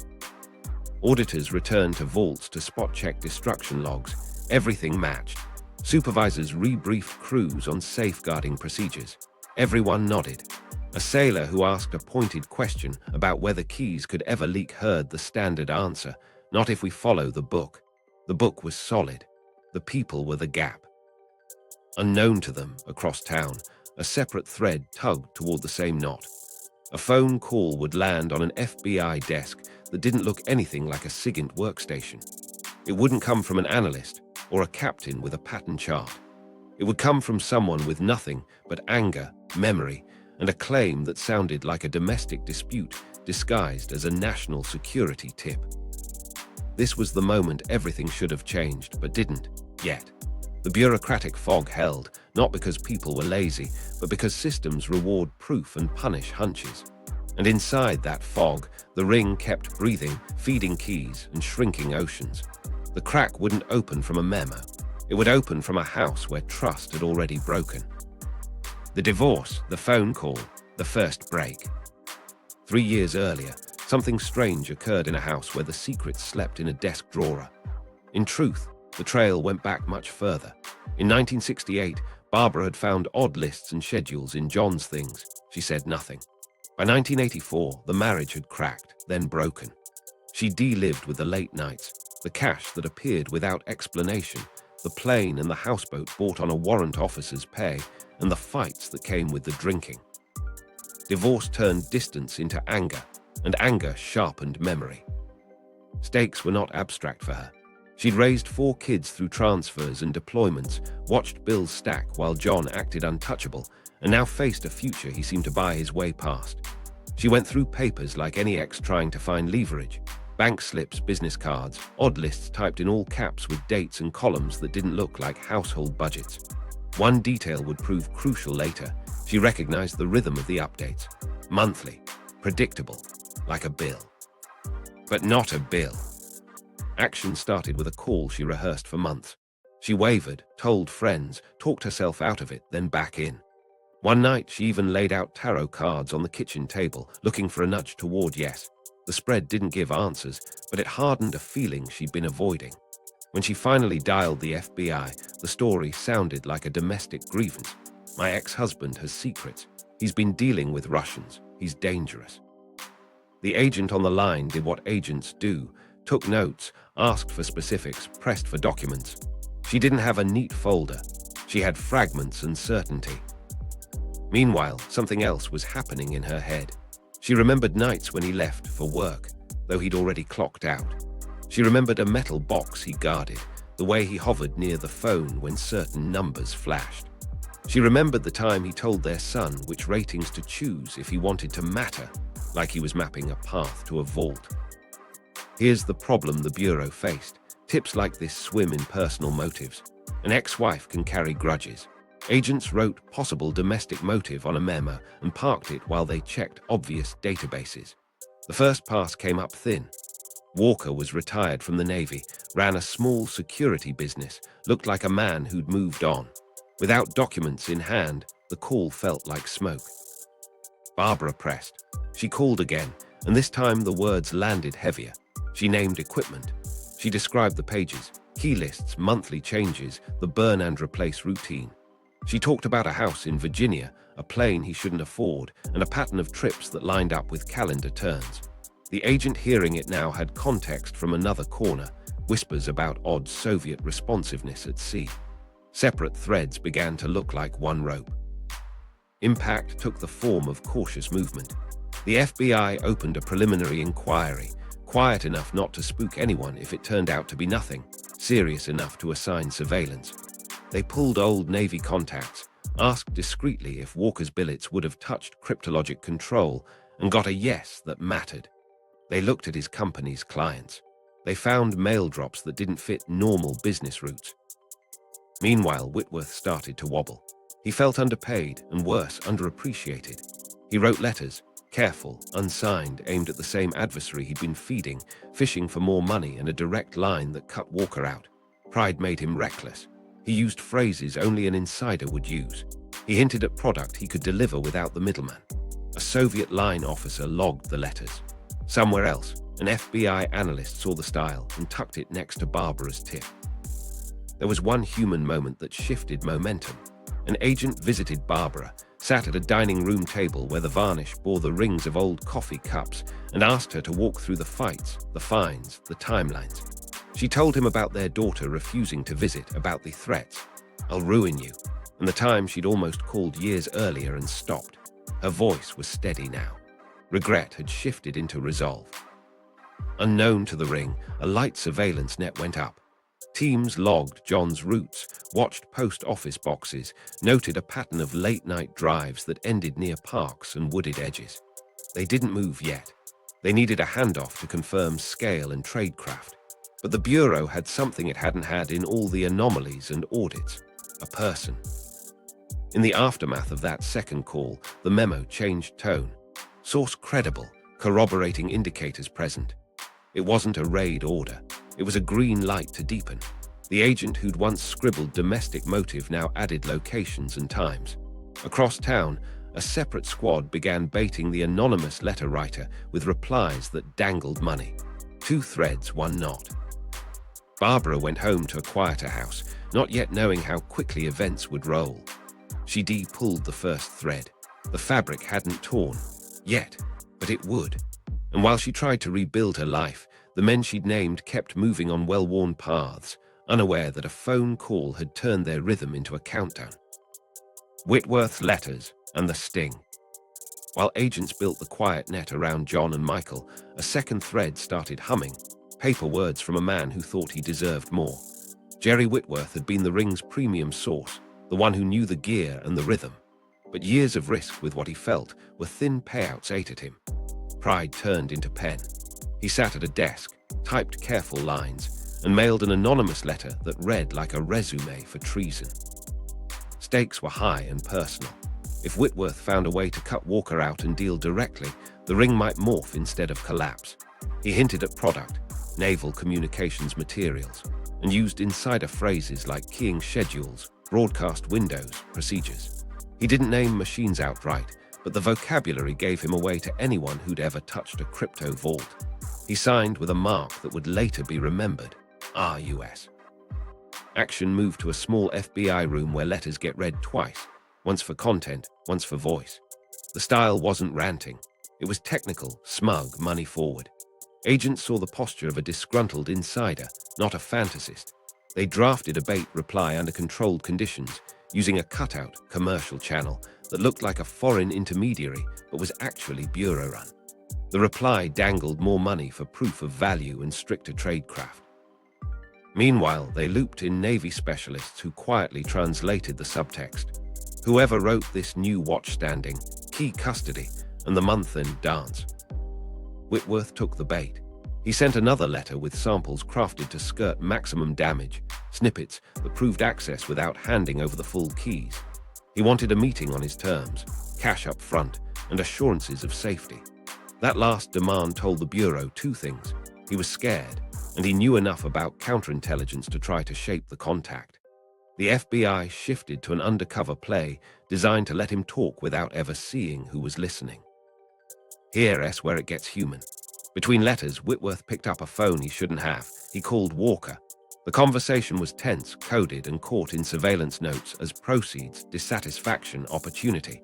Auditors returned to vaults to spot-check destruction logs. Everything matched. Supervisors rebriefed crews on safeguarding procedures. Everyone nodded. A sailor who asked a pointed question about whether keys could ever leak heard the standard answer, "Not if we follow the book." The book was solid. The people were the gap. Unknown to them, across town, a separate thread tugged toward the same knot. A phone call would land on an FBI desk that didn't look anything like a SIGINT workstation. It wouldn't come from an analyst or a captain with a pattern chart. It would come from someone with nothing but anger, memory, and a claim that sounded like a domestic dispute disguised as a national security tip. This was the moment everything should have changed, but didn't, yet. The bureaucratic fog held, not because people were lazy, but because systems reward proof and punish hunches. And inside that fog, the ring kept breathing, feeding keys and shrinking oceans. The crack wouldn't open from a memo. It would open from a house where trust had already broken. The divorce, the phone call, the first break. 3 years earlier, something strange occurred in a house where the secrets slept in a desk drawer. In truth, the trail went back much further. In 1968, Barbara had found odd lists and schedules in John's things. She said nothing. By 1984, the marriage had cracked, then broken. She de-lived with the late nights, the cash that appeared without explanation, the plane and the houseboat bought on a warrant officer's pay, and the fights that came with the drinking. Divorce turned distance into anger, and anger sharpened memory. Stakes were not abstract for her. She'd raised 4 kids through transfers and deployments, watched bills stack while John acted untouchable, and now faced a future he seemed to buy his way past. She went through papers like any ex trying to find leverage. Bank slips, business cards, odd lists typed in all caps with dates and columns that didn't look like household budgets. One detail would prove crucial later. She recognized the rhythm of the updates. Monthly, predictable, like a bill. But not a bill. Action started with a call she rehearsed for months. She wavered, told friends, talked herself out of it, then back in. One night, she even laid out tarot cards on the kitchen table, looking for a nudge toward yes. The spread didn't give answers, but it hardened a feeling she'd been avoiding. When she finally dialed the FBI, the story sounded like a domestic grievance. "My ex-husband has secrets. He's been dealing with Russians. He's dangerous." The agent on the line did what agents do, took notes, asked for specifics, pressed for documents. She didn't have a neat folder. She had fragments and certainty. Meanwhile, something else was happening in her head. She remembered nights when he left for work, though he'd already clocked out. She remembered a metal box he guarded, the way he hovered near the phone when certain numbers flashed. She remembered the time he told their son which ratings to choose if he wanted to matter, like he was mapping a path to a vault. Here's the problem the Bureau faced. Tips like this swim in personal motives. An ex-wife can carry grudges. Agents wrote possible domestic motive on a memo and parked it while they checked obvious databases. The first pass came up thin. Walker was retired from the Navy, ran a small security business, looked like a man who'd moved on. Without documents in hand, the call felt like smoke. Barbara pressed. She called again, and this time the words landed heavier. She named equipment. She described the pages, key lists, monthly changes, the burn and replace routine. She talked about a house in Virginia, a plane he shouldn't afford, and a pattern of trips that lined up with calendar turns. The agent hearing it now had context from another corner, whispers about odd Soviet responsiveness at sea. Separate threads began to look like one rope. Impact took the form of cautious movement. The FBI opened a preliminary inquiry, quiet enough not to spook anyone if it turned out to be nothing, serious enough to assign surveillance. They pulled old Navy contacts, asked discreetly if Walker's billets would have touched cryptologic control, and got a yes that mattered. They looked at his company's clients. They found mail drops that didn't fit normal business routes. Meanwhile, Whitworth started to wobble. He felt underpaid and worse, underappreciated. He wrote letters, careful, unsigned, aimed at the same adversary he'd been feeding, fishing for more money and a direct line that cut Walker out. Pride made him reckless. He used phrases only an insider would use. He hinted at product he could deliver without the middleman. A Soviet line officer logged the letters. Somewhere else, an FBI analyst saw the style and tucked it next to Barbara's tip. There was one human moment that shifted momentum. An agent visited Barbara, sat at a dining room table where the varnish bore the rings of old coffee cups, and asked her to walk through the fights, the fines, the timelines. She told him about their daughter refusing to visit, about the threats. "I'll ruin you," and the time she'd almost called years earlier and stopped. Her voice was steady now. Regret had shifted into resolve. Unknown to the ring, a light surveillance net went up. Teams logged John's routes, watched post office boxes, noted a pattern of late-night drives that ended near parks and wooded edges. They didn't move yet. They needed a handoff to confirm scale and tradecraft. But the Bureau had something it hadn't had in all the anomalies and audits: a person. In the aftermath of that second call, the memo changed tone. Source credible, corroborating indicators present. It wasn't a raid order. It was a green light to deepen. The agent who'd once scribbled domestic motive now added locations and times. Across town, a separate squad began baiting the anonymous letter writer with replies that dangled money. 2 threads, 1 knot. Barbara went home to a quieter house, not yet knowing how quickly events would roll. She pulled the first thread. The fabric hadn't torn. Yet, but it would. And while she tried to rebuild her life, the men she'd named kept moving on well-worn paths, unaware that a phone call had turned their rhythm into a countdown. Whitworth's letters and the sting. While agents built the quiet net around John and Michael, a second thread started humming, paper words from a man who thought he deserved more. Jerry Whitworth had been the ring's premium source, the one who knew the gear and the rhythm. But years of risk with what he felt were thin payouts ate at him. Pride turned into pen. He sat at a desk, typed careful lines, and mailed an anonymous letter that read like a resume for treason. Stakes were high and personal. If Whitworth found a way to cut Walker out and deal directly, the ring might morph instead of collapse. He hinted at product, naval communications materials, and used insider phrases like keying schedules, broadcast windows, procedures. He didn't name machines outright, but the vocabulary gave him away to anyone who'd ever touched a crypto vault. He signed with a mark that would later be remembered: RUS. Action moved to a small FBI room where letters get read twice, once for content, once for voice. The style wasn't ranting. It was technical, smug, money forward. Agents saw the posture of a disgruntled insider, not a fantasist. They drafted a bait reply under controlled conditions, using a cutout commercial channel that looked like a foreign intermediary but was actually bureau-run. The reply dangled more money for proof of value and stricter tradecraft. Meanwhile, they looped in Navy specialists who quietly translated the subtext. Whoever wrote this new watch standing, key custody, and the month-end dance. Whitworth took the bait. He sent another letter with samples crafted to skirt maximum damage, snippets that proved access without handing over the full keys. He wanted a meeting on his terms, cash up front, and assurances of safety. That last demand told the Bureau two things. He was scared, and he knew enough about counterintelligence to try to shape the contact. The FBI shifted to an undercover play designed to let him talk without ever seeing who was listening. Here's where it gets human. Between letters, Whitworth picked up a phone he shouldn't have. He called Walker. The conversation was tense, coded, and caught in surveillance notes as proceeds, dissatisfaction, opportunity.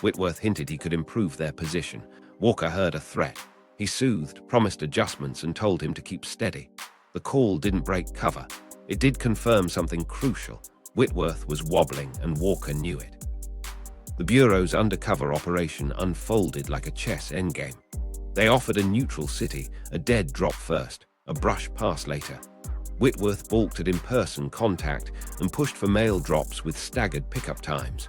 Whitworth hinted he could improve their position. Walker heard a threat. He soothed, promised adjustments, and told him to keep steady. The call didn't break cover. It did confirm something crucial. Whitworth was wobbling, and Walker knew it. The Bureau's undercover operation unfolded like a chess endgame. They offered a neutral city, a dead drop first, a brush pass later. Whitworth balked at in-person contact and pushed for mail drops with staggered pickup times.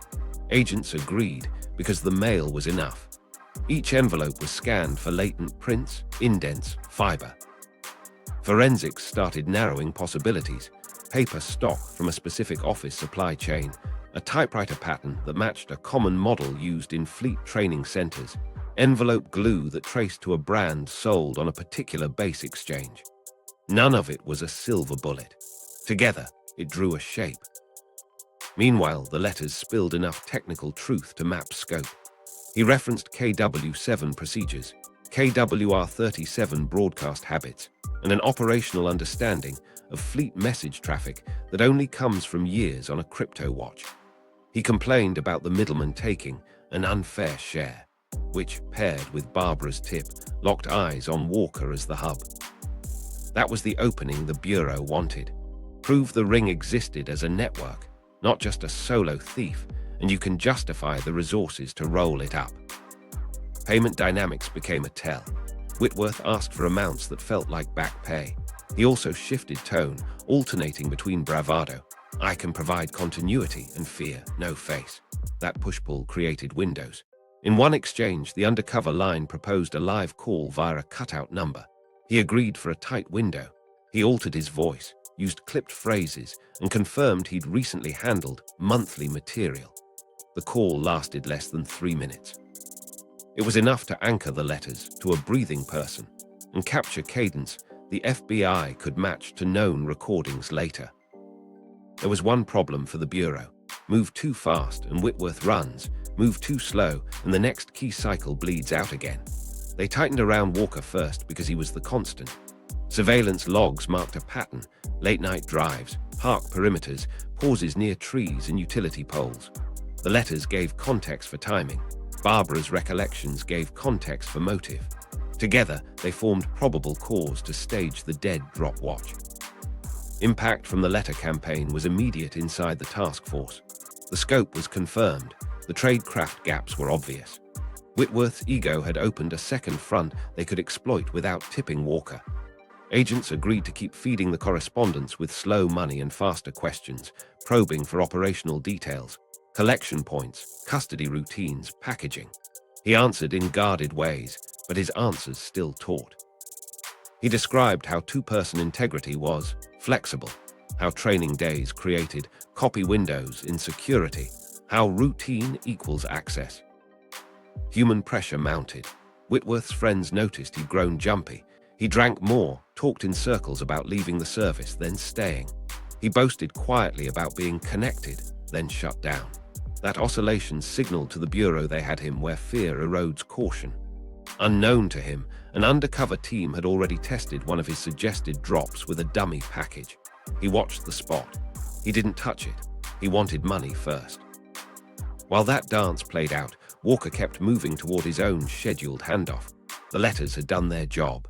Agents agreed because the mail was enough. Each envelope was scanned for latent prints, indents, fiber. Forensics started narrowing possibilities. Paper stock from a specific office supply chain, a typewriter pattern that matched a common model used in fleet training centers, envelope glue that traced to a brand sold on a particular base exchange. None of it was a silver bullet. Together, it drew a shape. Meanwhile, the letters spilled enough technical truth to map scope. He referenced KW7 procedures, KWR37 broadcast habits, and an operational understanding of fleet message traffic that only comes from years on a crypto watch. He complained about the middleman taking an unfair share, which, paired with Barbara's tip, locked eyes on Walker as the hub. That was the opening the Bureau wanted. Prove the ring existed as a network, not just a solo thief, and you can justify the resources to roll it up. Payment dynamics became a tell. Whitworth asked for amounts that felt like back pay. He also shifted tone, alternating between bravado, I can provide continuity, and fear, no face. That push-pull created windows. In one exchange, the undercover line proposed a live call via a cutout number. He agreed for a tight window. He altered his voice, used clipped phrases, and confirmed he'd recently handled monthly material. The call lasted less than 3 minutes. It was enough to anchor the letters to a breathing person and capture cadence the FBI could match to known recordings later. There was one problem for the Bureau. Move too fast and Whitworth runs, move too slow and the next key cycle bleeds out again. They tightened around Walker first because he was the constant. Surveillance logs marked a pattern, late-night drives, park perimeters, pauses near trees and utility poles. The letters gave context for timing. Barbara's recollections gave context for motive. Together, they formed probable cause to stage the dead drop watch. Impact from the letter campaign was immediate inside the task force. The scope was confirmed. The tradecraft gaps were obvious. Whitworth's ego had opened a second front they could exploit without tipping Walker. Agents agreed to keep feeding the correspondence with slow money and faster questions, probing for operational details, collection points, custody routines, packaging. He answered in guarded ways, but his answers still taught. He described how two-person integrity was flexible, how training days created copy windows in security, how routine equals access. Human pressure mounted. Whitworth's friends noticed he'd grown jumpy. He drank more, talked in circles about leaving the service, then staying. He boasted quietly about being connected, then shut down. That oscillation signaled to the Bureau they had him where fear erodes caution. Unknown to him, an undercover team had already tested one of his suggested drops with a dummy package. He watched the spot. He didn't touch it. He wanted money first. While that dance played out, Walker kept moving toward his own scheduled handoff. The letters had done their job.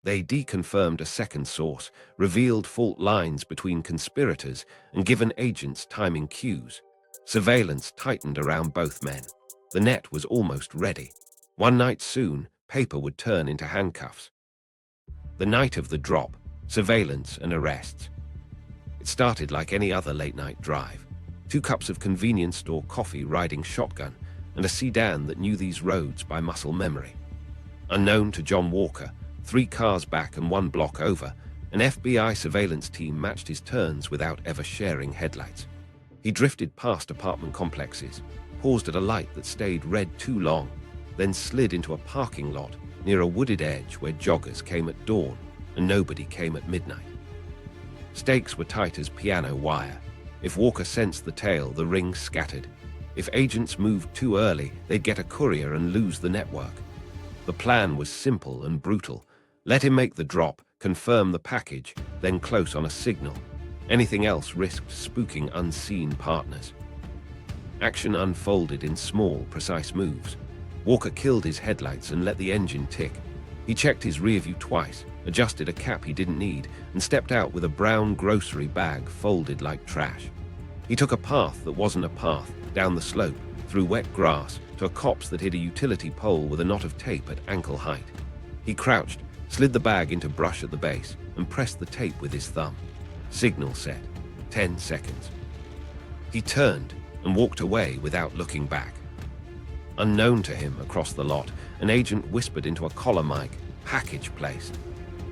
They deconfirmed a second source, revealed fault lines between conspirators, and given agents timing cues. Surveillance tightened around both men. The net was almost ready. One night soon, paper would turn into handcuffs. The night of the drop, surveillance and arrests. It started like any other late-night drive. 2 cups of convenience store coffee riding shotgun, and a sedan that knew these roads by muscle memory. Unknown to John Walker, 3 cars back and 1 block over, an FBI surveillance team matched his turns without ever sharing headlights. He drifted past apartment complexes, paused at a light that stayed red too long, then slid into a parking lot near a wooded edge where joggers came at dawn and nobody came at midnight. Stakes were tight as piano wire. If Walker sensed the tail, the ring scattered. If agents moved too early, they'd get a courier and lose the network. The plan was simple and brutal. Let him make the drop, confirm the package, then close on a signal. Anything else risked spooking unseen partners. Action unfolded in small, precise moves. Walker killed his headlights and let the engine tick. He checked his rearview twice, adjusted a cap he didn't need, and stepped out with a brown grocery bag folded like trash. He took a path that wasn't a path, down the slope, through wet grass, to a copse that hid a utility pole with a knot of tape at ankle height. He crouched, slid the bag into brush at the base, and pressed the tape with his thumb. Signal set. 10 seconds. He turned and walked away without looking back. Unknown to him, across the lot, an agent whispered into a collar mic, "Package placed."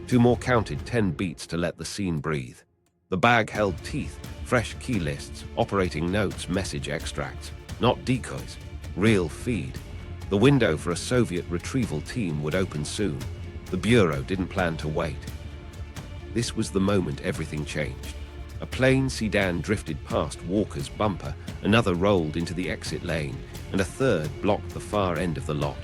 2 more counted 10 beats to let the scene breathe. The bag held teeth, fresh key lists, operating notes, message extracts. Not decoys, real feed. The window for a Soviet retrieval team would open soon. The Bureau didn't plan to wait. This was the moment everything changed. A plain sedan drifted past Walker's bumper, another rolled into the exit lane, and a third blocked the far end of the lot.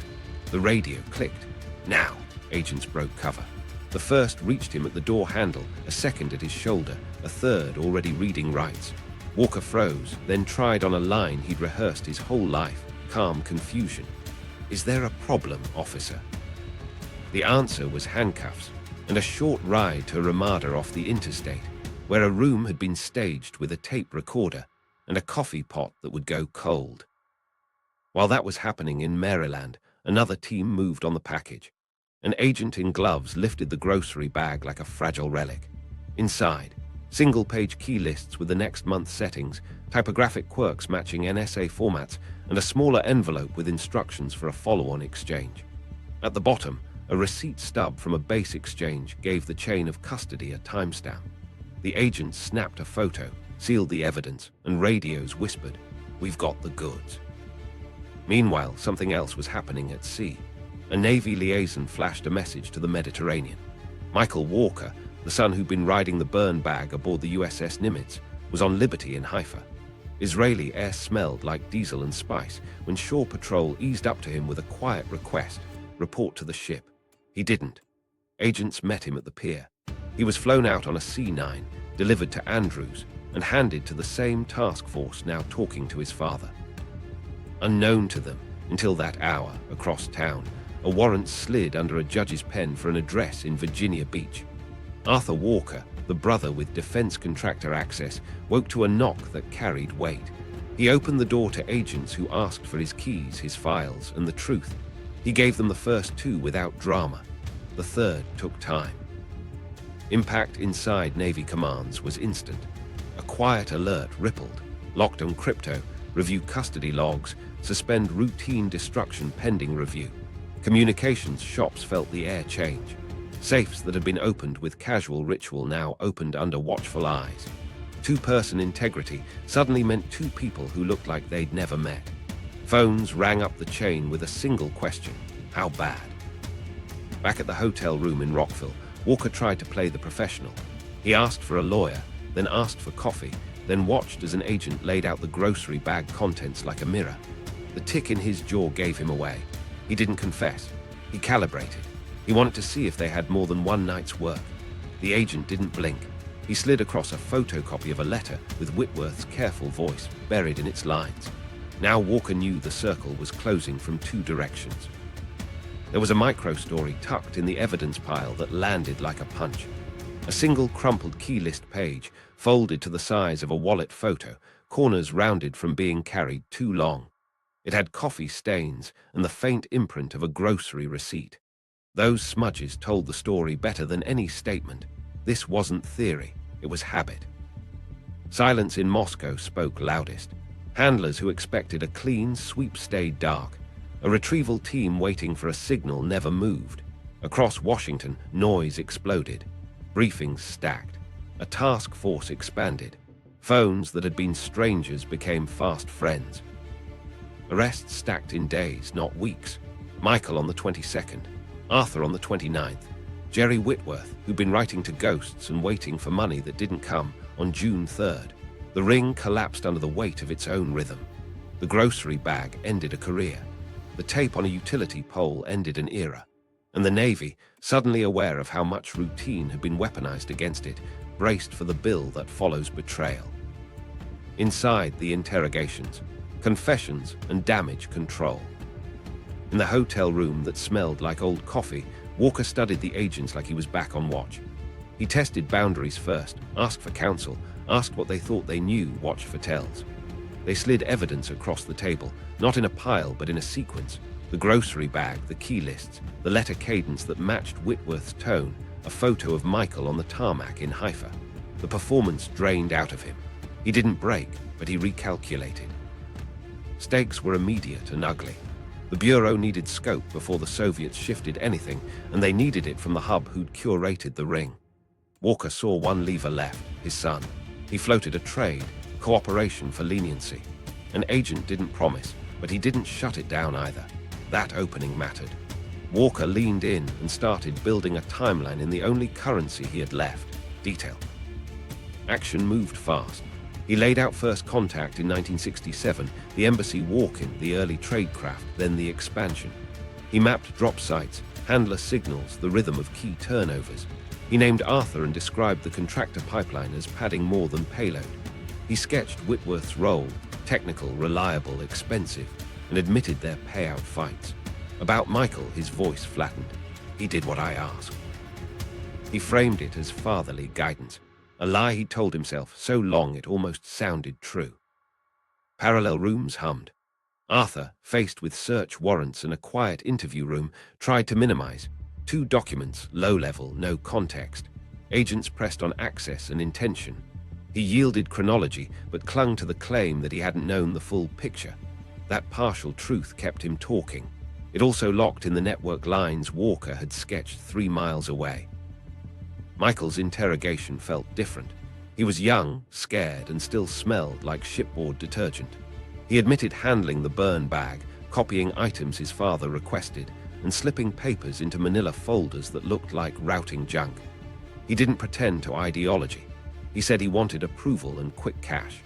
The radio clicked. Now, agents broke cover. The first reached him at the door handle, a second at his shoulder, a third already reading rights. Walker froze, then tried on a line he'd rehearsed his whole life, calm confusion. "Is there a problem, officer?" The answer was handcuffs, and a short ride to Ramada off the interstate, where a room had been staged with a tape recorder and a coffee pot that would go cold. While that was happening in Maryland, another team moved on the package. An agent in gloves lifted the grocery bag like a fragile relic. Inside, single-page key lists with the next month's settings, typographic quirks matching NSA formats, and a smaller envelope with instructions for a follow-on exchange. At the bottom, a receipt stub from a base exchange gave the chain of custody a timestamp. The agent snapped a photo, sealed the evidence, and radios whispered, "We've got the goods." Meanwhile, something else was happening at sea. A Navy liaison flashed a message to the Mediterranean. Michael Walker, the son who'd been riding the burn bag aboard the USS Nimitz, was on liberty in Haifa. Israeli air smelled like diesel and spice when shore patrol eased up to him with a quiet request, "Report to the ship." He didn't. Agents met him at the pier. He was flown out on a C-9, delivered to Andrews, and handed to the same task force now talking to his father. Unknown to them, until that hour, across town, a warrant slid under a judge's pen for an address in Virginia Beach. Arthur Walker, the brother with defense contractor access, woke to a knock that carried weight. He opened the door to agents who asked for his keys, his files, and the truth. He gave them the first 2 without drama. The third took time. Impact inside Navy commands was instant. A quiet alert rippled. Locked on crypto, review custody logs, suspend routine destruction pending review. Communications shops felt the air change. Safes that had been opened with casual ritual now opened under watchful eyes. 2-person integrity suddenly meant 2 people who looked like they'd never met. Phones rang up the chain with a single question: how bad? Back at the hotel room in Rockville, Walker tried to play the professional. He asked for a lawyer, then asked for coffee, then watched as an agent laid out the grocery bag contents like a mirror. The tick in his jaw gave him away. He didn't confess. He calibrated. He wanted to see if they had more than one night's work. The agent didn't blink. He slid across a photocopy of a letter with Whitworth's careful voice buried in its lines. Now Walker knew the circle was closing from 2 directions. There was a micro-story tucked in the evidence pile that landed like a punch. A single crumpled key list page, folded to the size of a wallet photo, corners rounded from being carried too long. It had coffee stains and the faint imprint of a grocery receipt. Those smudges told the story better than any statement. This wasn't theory, it was habit. Silence in Moscow spoke loudest. Handlers who expected a clean sweep stayed dark. A retrieval team waiting for a signal never moved. Across Washington, noise exploded. Briefings stacked. A task force expanded. Phones that had been strangers became fast friends. Arrests stacked in days, not weeks. Michael on the 22nd, Arthur on the 29th, Jerry Whitworth, who'd been writing to ghosts and waiting for money that didn't come, on June 3rd. The ring collapsed under the weight of its own rhythm. The grocery bag ended a career. The tape on a utility pole ended an era. And the Navy, suddenly aware of how much routine had been weaponized against it, braced for the bill that follows betrayal. Inside, the interrogations, confessions, and damage control. In the hotel room that smelled like old coffee, Walker studied the agents like he was back on watch. He tested boundaries first, asked for counsel, asked what they thought they knew, watched for tells. They slid evidence across the table, not in a pile but in a sequence. The grocery bag, the key lists, the letter cadence that matched Whitworth's tone, a photo of Michael on the tarmac in Haifa. The performance drained out of him. He didn't break, but he recalculated. Stakes were immediate and ugly. The Bureau needed scope before the Soviets shifted anything, and they needed it from the hub who'd curated the ring. Walker saw one lever left, his son. He floated a trade, cooperation for leniency. An agent didn't promise, but he didn't shut it down either. That opening mattered. Walker leaned in and started building a timeline in the only currency he had left, detail. Action moved fast. He laid out first contact in 1967, the embassy walk-in, the early trade craft, then the expansion. He mapped drop sites, handler signals, the rhythm of key turnovers. He named Arthur and described the contractor pipeline as padding more than payload. He sketched Whitworth's role, technical, reliable, expensive, and admitted their payout fights. About Michael, his voice flattened. He did what I asked. He framed it as fatherly guidance, a lie he told himself so long it almost sounded true. Parallel rooms hummed. Arthur, faced with search warrants and a quiet interview room, tried to minimize. 2 documents, low level, no context. Agents pressed on access and intention. He yielded chronology, but clung to the claim that he hadn't known the full picture. That partial truth kept him talking. It also locked in the network lines Walker had sketched 3 miles away. Michael's interrogation felt different. He was young, scared, and still smelled like shipboard detergent. He admitted handling the burn bag, copying items his father requested, and slipping papers into manila folders that looked like routing junk. He didn't pretend to ideology. He said he wanted approval and quick cash.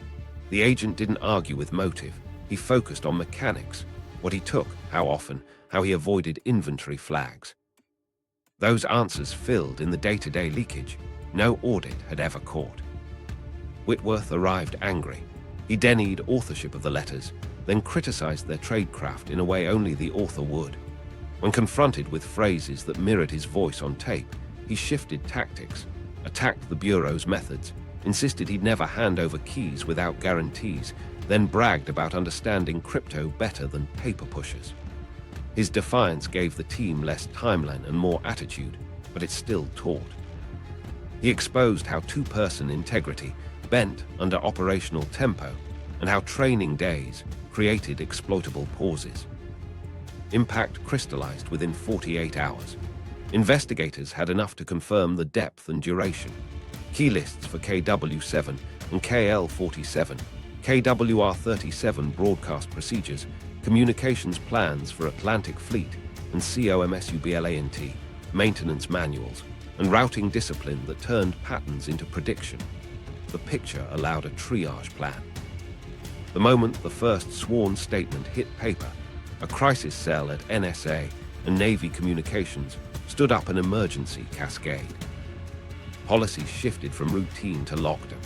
The agent didn't argue with motive. He focused on mechanics, what he took, how often, how he avoided inventory flags. Those answers filled in the day-to-day leakage no audit had ever caught. Whitworth arrived angry. He denied authorship of the letters, then criticized their tradecraft in a way only the author would. When confronted with phrases that mirrored his voice on tape, he shifted tactics, attacked the Bureau's methods, insisted he'd never hand over keys without guarantees, then bragged about understanding crypto better than paper pushers. His defiance gave the team less timeline and more attitude, but it still taught. He exposed how 2-person integrity bent under operational tempo and how training days created exploitable pauses. Impact crystallized within 48 hours. Investigators had enough to confirm the depth and duration. Key lists for KW7 and KL47, KWR37 broadcast procedures, communications plans for Atlantic Fleet and COMSUBLANT, maintenance manuals, and routing discipline that turned patterns into prediction. The picture allowed a triage plan. The moment the first sworn statement hit paper, a crisis cell at NSA and Navy Communications stood up an emergency cascade. Policies shifted from routine to lockdown.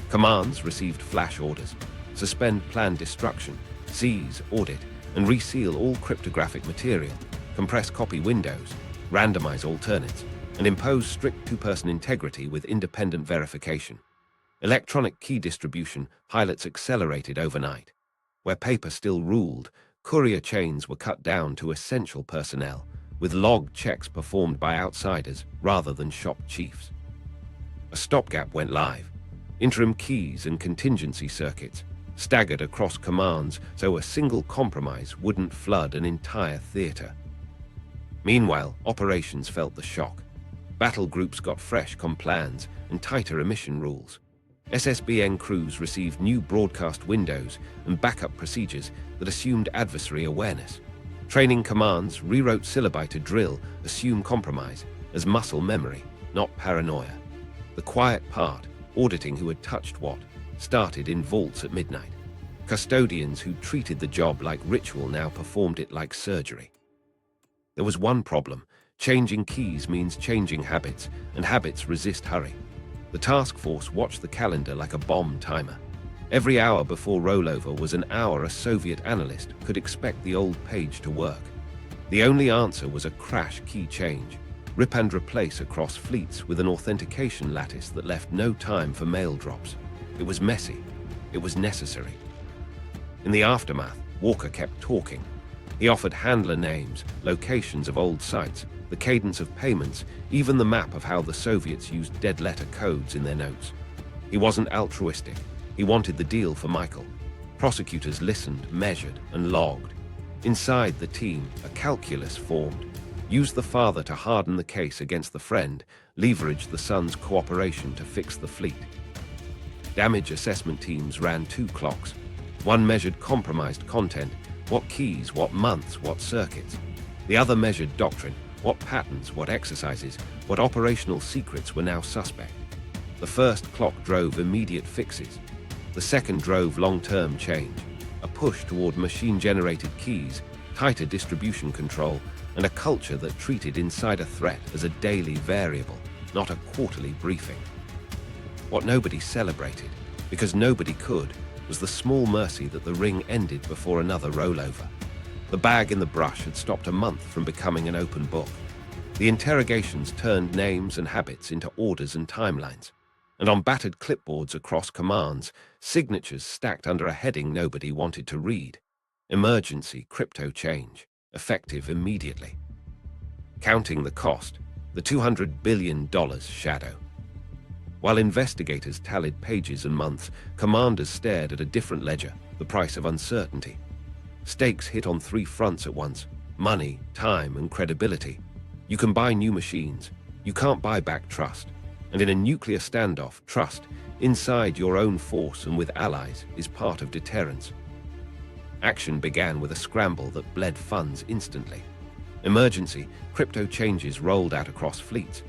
Commands received flash orders, suspend planned destruction, seize, audit, and reseal all cryptographic material, compress copy windows, randomize alternates, and impose strict 2-person integrity with independent verification. Electronic key distribution pilots accelerated overnight. Where paper still ruled, courier chains were cut down to essential personnel. with logged checks performed by outsiders rather than shop chiefs. A stopgap went live. Interim keys and contingency circuits staggered across commands so a single compromise wouldn't flood an entire theater. Meanwhile, operations felt the shock. Battle groups got fresh plans and tighter emission rules. SSBN crews received new broadcast windows and backup procedures that assumed adversary awareness. Training commands rewrote syllabi to drill assume compromise as muscle memory, not paranoia. The quiet part, auditing who had touched what, started in vaults at midnight. Custodians who treated the job like ritual now performed it like surgery. There was one problem. Changing keys means changing habits, and habits resist hurry. The task force watched the calendar like a bomb timer. Every hour before rollover was an hour a Soviet analyst could expect the old page to work. The only answer was a crash key change, rip and replace across fleets with an authentication lattice that left no time for mail drops. It was messy. It was necessary. In the aftermath, Walker kept talking. He offered handler names, locations of old sites, the cadence of payments, even the map of how the Soviets used dead-letter codes in their notes. He wasn't altruistic. He wanted the deal for Michael. Prosecutors listened, measured, and logged. Inside the team, a calculus formed. Use the father to harden the case against the friend, leverage the son's cooperation to fix the fleet. Damage assessment teams ran 2 clocks. One measured compromised content, what keys, what months, what circuits. The other measured doctrine, what patterns, what exercises, what operational secrets were now suspect. The first clock drove immediate fixes. The second drove long-term change, a push toward machine-generated keys, tighter distribution control, and a culture that treated insider threat as a daily variable, not a quarterly briefing. What nobody celebrated, because nobody could, was the small mercy that the ring ended before another rollover. The bag in the brush had stopped a month from becoming an open book. The interrogations turned names and habits into orders and timelines. And on battered clipboards across commands, signatures stacked under a heading nobody wanted to read. Emergency crypto change, effective immediately. Counting the cost, the $200 billion shadow. While investigators tallied pages and months, commanders stared at a different ledger, the price of uncertainty. Stakes hit on 3 fronts at once: money, time, and credibility. You can buy new machines. You can't buy back trust. And in a nuclear standoff, trust, inside your own force and with allies, is part of deterrence. Action began with a scramble that bled funds instantly. Emergency, crypto changes rolled out across fleets.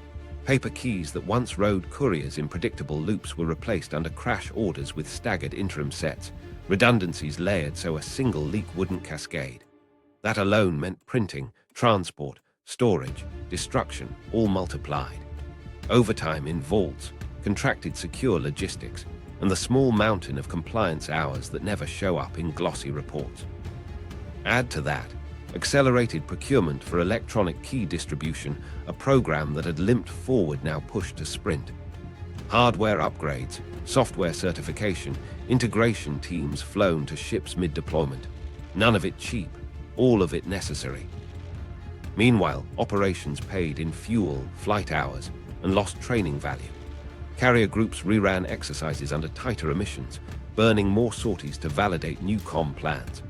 Paper keys that once rode couriers in predictable loops were replaced under crash orders with staggered interim sets. Redundancies layered so a single leak wouldn't cascade. That alone meant printing, transport, storage, destruction, all multiplied. Overtime in vaults, contracted secure logistics, and the small mountain of compliance hours that never show up in glossy reports. Add to that, accelerated procurement for electronic key distribution, a program that had limped forward now pushed to sprint. Hardware upgrades, software certification, integration teams flown to ships mid-deployment. None of it cheap, all of it necessary. Meanwhile, operations paid in fuel, flight hours, and lost training value. Carrier groups reran exercises under tighter emissions, burning more sorties to validate new comm plans.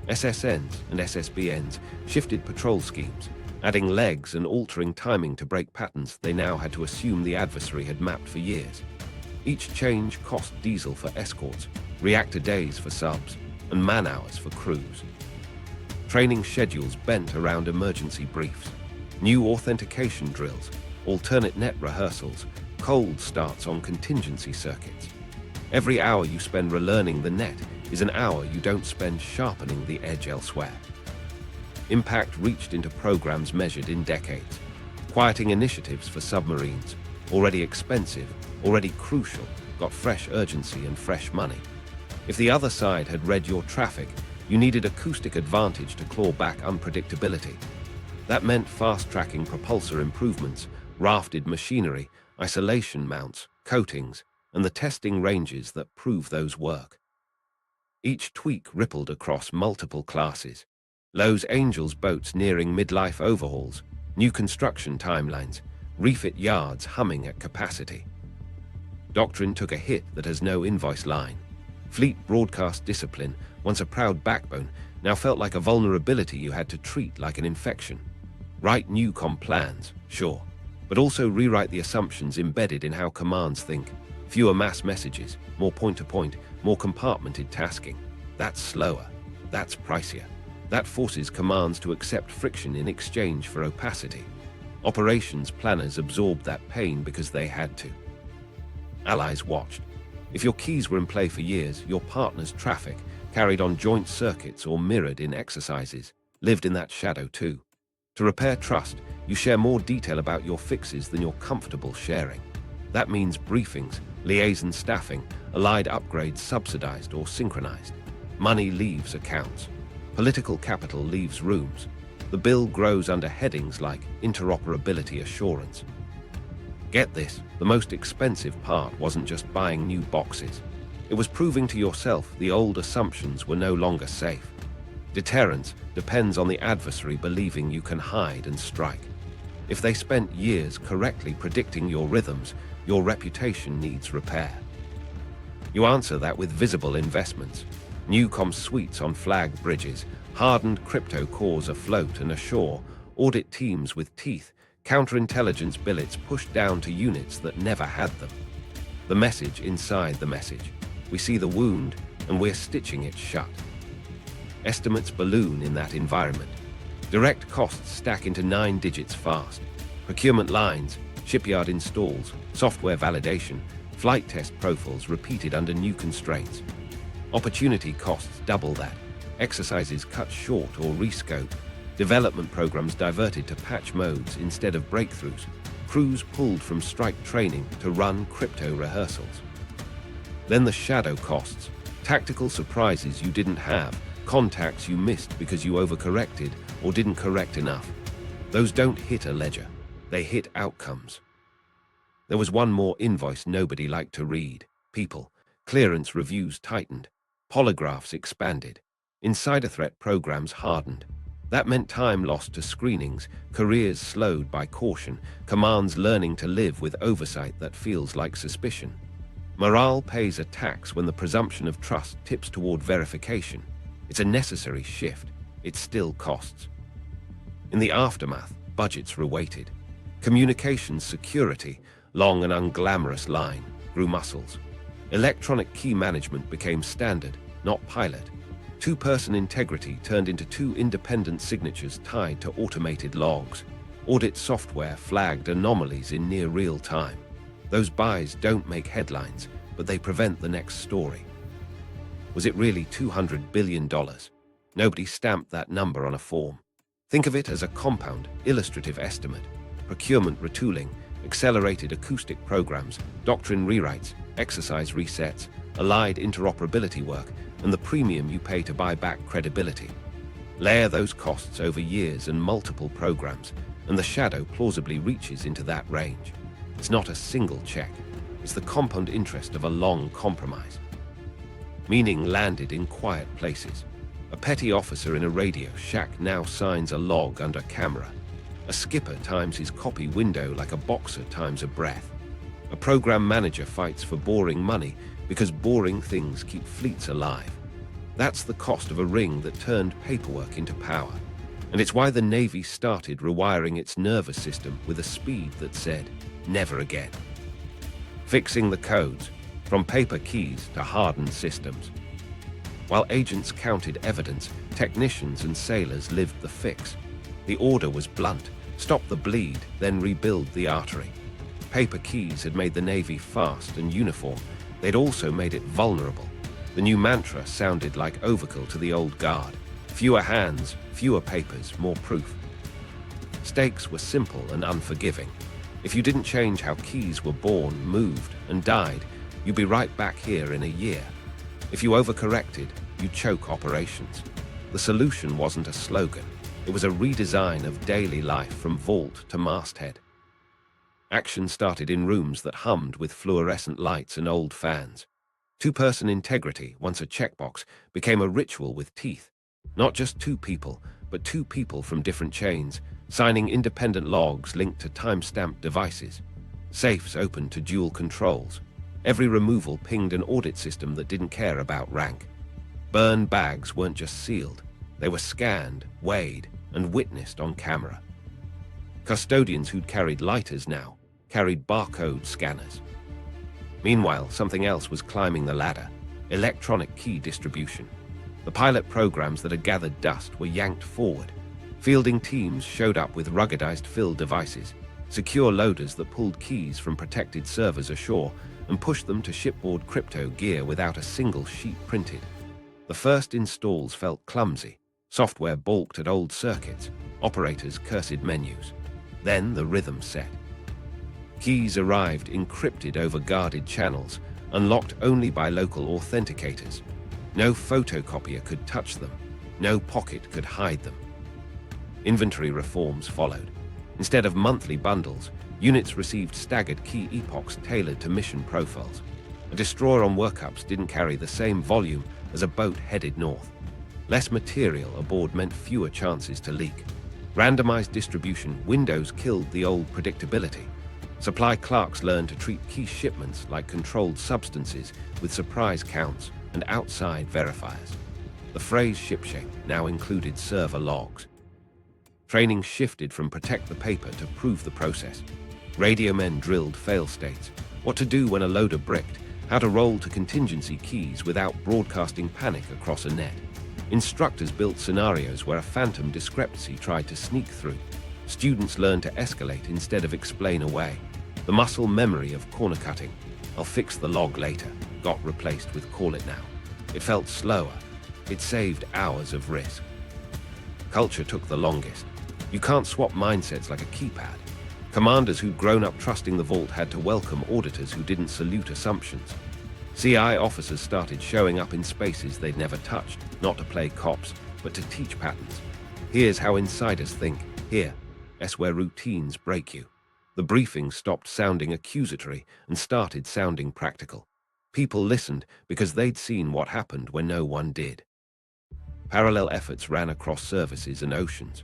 SSNs and SSBNs shifted patrol schemes, adding legs and altering timing to break patterns they now had to assume the adversary had mapped for years. Each change cost diesel for escorts, reactor days for subs, and man-hours for crews. Training schedules bent around emergency briefs, new authentication drills, alternate net rehearsals, cold starts on contingency circuits. Every hour you spend relearning the net is an hour you don't spend sharpening the edge elsewhere. Impact reached into programs measured in decades. Quieting initiatives for submarines, already expensive, already crucial, got fresh urgency and fresh money. If the other side had read your traffic, you needed acoustic advantage to claw back unpredictability. That meant fast-tracking propulsor improvements, rafted machinery, isolation mounts, coatings, and the testing ranges that prove those work. Each tweak rippled across multiple classes. Lowe's Angels boats nearing midlife overhauls, new construction timelines, refit yards humming at capacity. Doctrine took a hit that has no invoice line. Fleet broadcast discipline, once a proud backbone, now felt like a vulnerability you had to treat like an infection. Write new comm plans, sure, but also rewrite the assumptions embedded in how commands think. Fewer mass messages, more point-to-point, more compartmented tasking. That's slower. That's pricier. That forces commands to accept friction in exchange for opacity. Operations planners absorbed that pain because they had to. Allies watched. If your keys were in play for years, your partner's traffic, carried on joint circuits or mirrored in exercises, lived in that shadow too. To repair trust, you share more detail about your fixes than you're comfortable sharing. That means briefings, liaison staffing, allied upgrades subsidized or synchronized. Money leaves accounts. Political capital leaves rooms. The bill grows under headings like interoperability assurance. Get this, the most expensive part wasn't just buying new boxes. It was proving to yourself the old assumptions were no longer safe. Deterrence depends on the adversary believing you can hide and strike. If they spent years correctly predicting your rhythms, your reputation needs repair. You answer that with visible investments. New comm suites on flagged bridges, hardened crypto cores afloat and ashore, audit teams with teeth, counterintelligence billets pushed down to units that never had them. The message inside the message. We see the wound, and we're stitching it shut. Estimates balloon in that environment. Direct costs stack into 9 digits fast. Procurement lines, shipyard installs, software validation, flight test profiles repeated under new constraints. Opportunity costs double that. Exercises cut short or rescope. Development programs diverted to patch modes instead of breakthroughs. Crews pulled from strike training to run crypto rehearsals. Then the shadow costs. Tactical surprises you didn't have. Contacts you missed because you overcorrected or didn't correct enough. Those don't hit a ledger. They hit outcomes. There was one more invoice nobody liked to read. People. Clearance reviews tightened. Polygraphs expanded. Insider threat programs hardened. That meant time lost to screenings, careers slowed by caution, commands learning to live with oversight that feels like suspicion. Morale pays a tax when the presumption of trust tips toward verification. It's a necessary shift. It still costs. In the aftermath, budgets reweighted. Communications security, long and unglamorous line, grew muscles. Electronic key management became standard, not pilot. Two-person integrity turned into 2 independent signatures tied to automated logs. Audit software flagged anomalies in near real time. Those buys don't make headlines, but they prevent the next story. Was it really $200 billion? Nobody stamped that number on a form. Think of it as a compound, illustrative estimate. Procurement retooling, accelerated acoustic programs, doctrine rewrites, exercise resets, allied interoperability work, and the premium you pay to buy back credibility. Layer those costs over years and multiple programs, and the shadow plausibly reaches into that range. It's not a single check. It's the compound interest of a long compromise. Meaning landed in quiet places. A petty officer in a Radio Shack now signs a log under camera. A skipper times his copy window like a boxer times a breath. A program manager fights for boring money because boring things keep fleets alive. That's the cost of a ring that turned paperwork into power. And it's why the Navy started rewiring its nervous system with a speed that said, never again. Fixing the codes, from paper keys to hardened systems. While agents counted evidence, technicians and sailors lived the fix. The order was blunt: stop the bleed, then rebuild the artery. Paper keys had made the Navy fast and uniform. They'd also made it vulnerable. The new mantra sounded like overkill to the old guard. Fewer hands, fewer papers, more proof. Stakes were simple and unforgiving. If you didn't change how keys were born, moved, and died, you'd be right back here in a year. If you overcorrected, you'd choke operations. The solution wasn't a slogan. It was a redesign of daily life from vault to masthead. Action started in rooms that hummed with fluorescent lights and old fans. Two-person integrity, once a checkbox, became a ritual with teeth. Not just two people, but two people from different chains, signing independent logs linked to time-stamped devices. Safes open to dual controls. Every removal pinged an audit system that didn't care about rank. Burn bags weren't just sealed. They were scanned, weighed, and witnessed on camera. Custodians who'd carried lighters now carried barcode scanners. Meanwhile, something else was climbing the ladder: electronic key distribution. The pilot programs that had gathered dust were yanked forward. Fielding teams showed up with ruggedized fill devices, secure loaders that pulled keys from protected servers ashore and pushed them to shipboard crypto gear without a single sheet printed. The first installs felt clumsy. Software balked at old circuits. Operators cursed menus. Then the rhythm set. Keys arrived encrypted over guarded channels, unlocked only by local authenticators. No photocopier could touch them. No pocket could hide them. Inventory reforms followed. Instead of monthly bundles, units received staggered key epochs tailored to mission profiles. A destroyer on workups didn't carry the same volume as a boat headed north. Less material aboard meant fewer chances to leak. Randomized distribution windows killed the old predictability. Supply clerks learned to treat key shipments like controlled substances with surprise counts and outside verifiers. The phrase shipshape now included server logs. Training shifted from protect the paper to prove the process. Radio men drilled fail states, what to do when a loader bricked, how to roll to contingency keys without broadcasting panic across a net. Instructors built scenarios where a phantom discrepancy tried to sneak through. Students learned to escalate instead of explain away. The muscle memory of corner cutting, "I'll fix the log later," got replaced with "call it now." It felt slower. It saved hours of risk. Culture took the longest. You can't swap mindsets like a keypad. Commanders who'd grown up trusting the vault had to welcome auditors who didn't salute assumptions. CI officers started showing up in spaces they'd never touched, not to play cops, but to teach patterns. Here's how insiders think. Here's where routines break you. The briefing stopped sounding accusatory and started sounding practical. People listened because they'd seen what happened when no one did. Parallel efforts ran across services and oceans.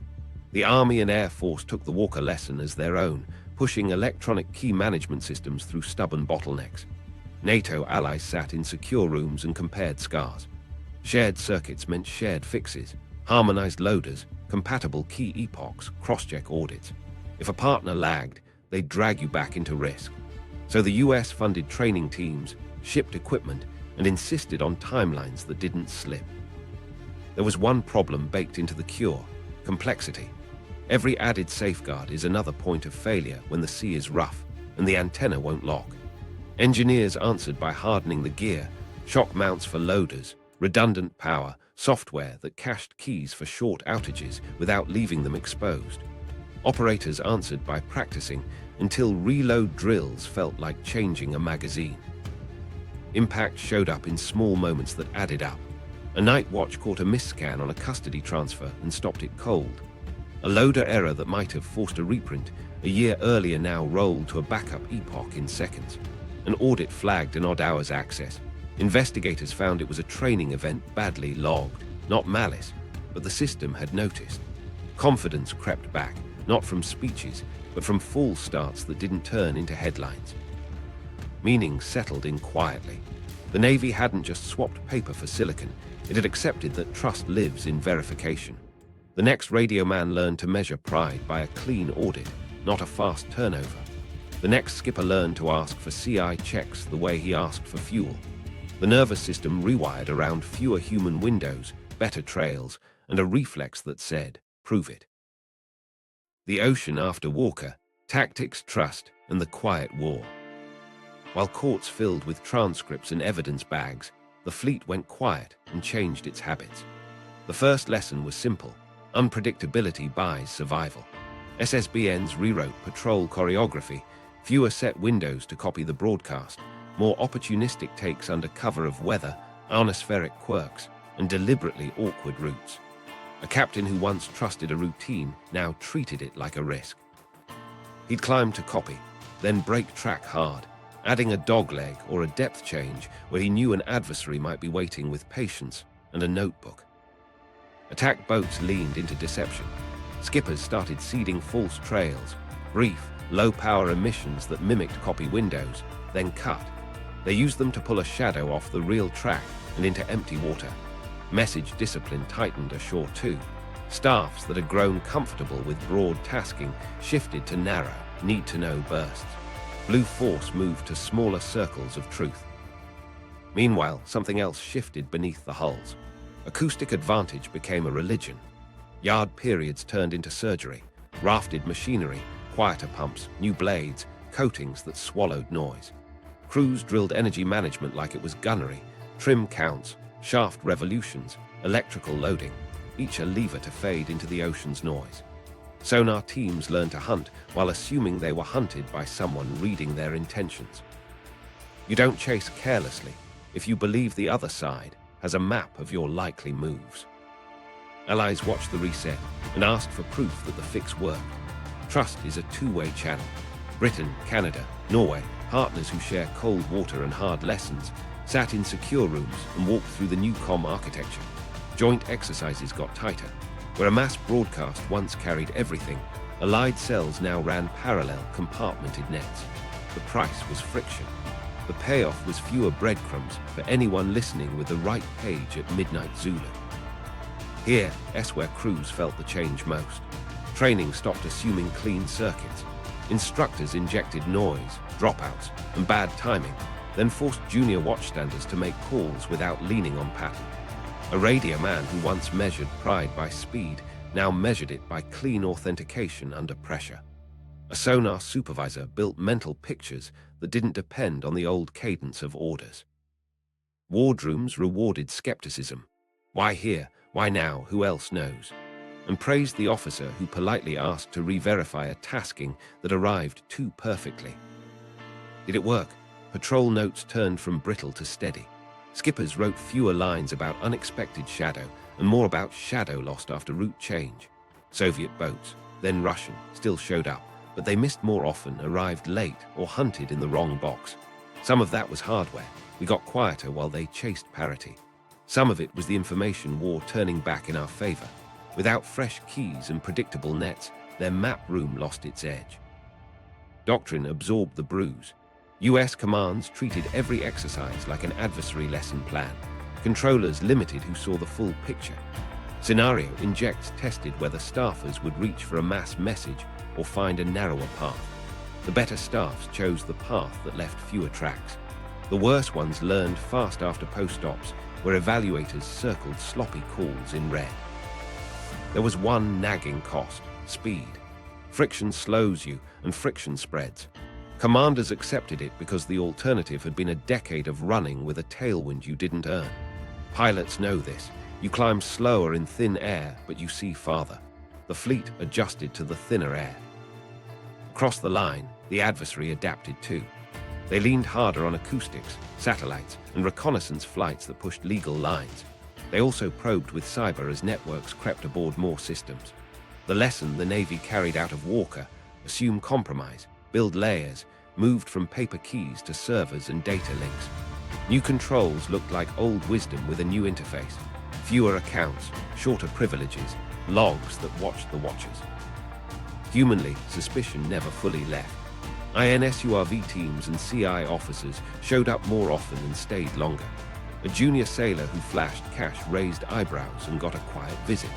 The Army and Air Force took the Walker lesson as their own, pushing electronic key management systems through stubborn bottlenecks. NATO allies sat in secure rooms and compared scars. Shared circuits meant shared fixes, harmonized loaders, compatible key epochs, cross-check audits. If a partner lagged, they'd drag you back into risk. So the US funded training teams, shipped equipment, and insisted on timelines that didn't slip. There was one problem baked into the cure: complexity. Every added safeguard is another point of failure when the sea is rough and the antenna won't lock. Engineers answered by hardening the gear, shock mounts for loaders, redundant power, software that cached keys for short outages without leaving them exposed. Operators answered by practicing until reload drills felt like changing a magazine. Impact showed up in small moments that added up. A night watch caught a misscan on a custody transfer and stopped it cold. A loader error that might have forced a reprint a year earlier now rolled to a backup epoch in seconds. An audit flagged an odd hours access. Investigators found it was a training event badly logged, not malice, but the system had noticed. Confidence crept back, not from speeches, but from false starts that didn't turn into headlines. Meaning settled in quietly. The Navy hadn't just swapped paper for silicon, it had accepted that trust lives in verification. The next radio man learned to measure pride by a clean audit, not a fast turnover. The next skipper learned to ask for CI checks the way he asked for fuel. The nervous system rewired around fewer human windows, better trails, and a reflex that said, "Prove it." The ocean after Walker, tactics, trust, and the quiet war. While courts filled with transcripts and evidence bags, the fleet went quiet and changed its habits. The first lesson was simple: unpredictability buys survival. SSBNs rewrote patrol choreography, fewer set windows to copy the broadcast, more opportunistic takes under cover of weather, ionospheric quirks, and deliberately awkward routes. A captain who once trusted a routine now treated it like a risk. He'd climb to copy, then break track hard, adding a dogleg or a depth change where he knew an adversary might be waiting with patience and a notebook. Attack boats leaned into deception. Skippers started seeding false trails, brief, low-power emissions that mimicked copy windows, then cut. They used them to pull a shadow off the real track and into empty water. Message discipline tightened ashore too. Staffs that had grown comfortable with broad tasking shifted to narrow, need-to-know bursts. Blue force moved to smaller circles of truth. Meanwhile, something else shifted beneath the hulls. Acoustic advantage became a religion. Yard periods turned into surgery, rafted machinery, quieter pumps, new blades, coatings that swallowed noise. Crews drilled energy management like it was gunnery, trim counts, shaft revolutions, electrical loading, each a lever to fade into the ocean's noise. Sonar teams learned to hunt while assuming they were hunted by someone reading their intentions. You don't chase carelessly if you believe the other side has a map of your likely moves. Allies watched the reset and asked for proof that the fix worked. Trust is a two-way channel. Britain, Canada, Norway, partners who share cold water and hard lessons, sat in secure rooms and walked through the new comm architecture. Joint exercises got tighter. Where a mass broadcast once carried everything, allied cells now ran parallel, compartmented nets. The price was friction. The payoff was fewer breadcrumbs for anyone listening with the right page at midnight Zulu. Here, where crews felt the change most. Training stopped assuming clean circuits. Instructors injected noise, dropouts, and bad timing, then forced junior watchstanders to make calls without leaning on pattern. A radio man who once measured pride by speed now measured it by clean authentication under pressure. A sonar supervisor built mental pictures that didn't depend on the old cadence of orders. Wardrooms rewarded skepticism. Why here? Why now? Who else knows? And praised the officer who politely asked to re-verify a tasking that arrived too perfectly. Did it work? Patrol notes turned from brittle to steady. Skippers wrote fewer lines about unexpected shadow and more about shadow lost after route change. Soviet boats, then Russian, still showed up, but they missed more often, arrived late, or hunted in the wrong box. Some of that was hardware. We got quieter while they chased parity. Some of it was the information war turning back in our favor. Without fresh keys and predictable nets, their map room lost its edge. Doctrine absorbed the bruise. US commands treated every exercise like an adversary lesson plan. Controllers limited who saw the full picture. Scenario injects tested whether staffers would reach for a mass message or find a narrower path. The better staffs chose the path that left fewer tracks. The worse ones learned fast after post-ops, where evaluators circled sloppy calls in red. There was one nagging cost: speed. Friction slows you, and friction spreads. Commanders accepted it because the alternative had been a decade of running with a tailwind you didn't earn. Pilots know this. You climb slower in thin air, but you see farther. The fleet adjusted to the thinner air. Across the line, the adversary adapted too. They leaned harder on acoustics, satellites, and reconnaissance flights that pushed legal lines. They also probed with cyber as networks crept aboard more systems. The lesson the Navy carried out of Walker: assume compromise, build layers, moved from paper keys to servers and data links. New controls looked like old wisdom with a new interface. Fewer accounts, shorter privileges, logs that watched the watchers. Humanly, suspicion never fully left. INSURV teams and CI officers showed up more often and stayed longer. A junior sailor who flashed cash raised eyebrows and got a quiet visit.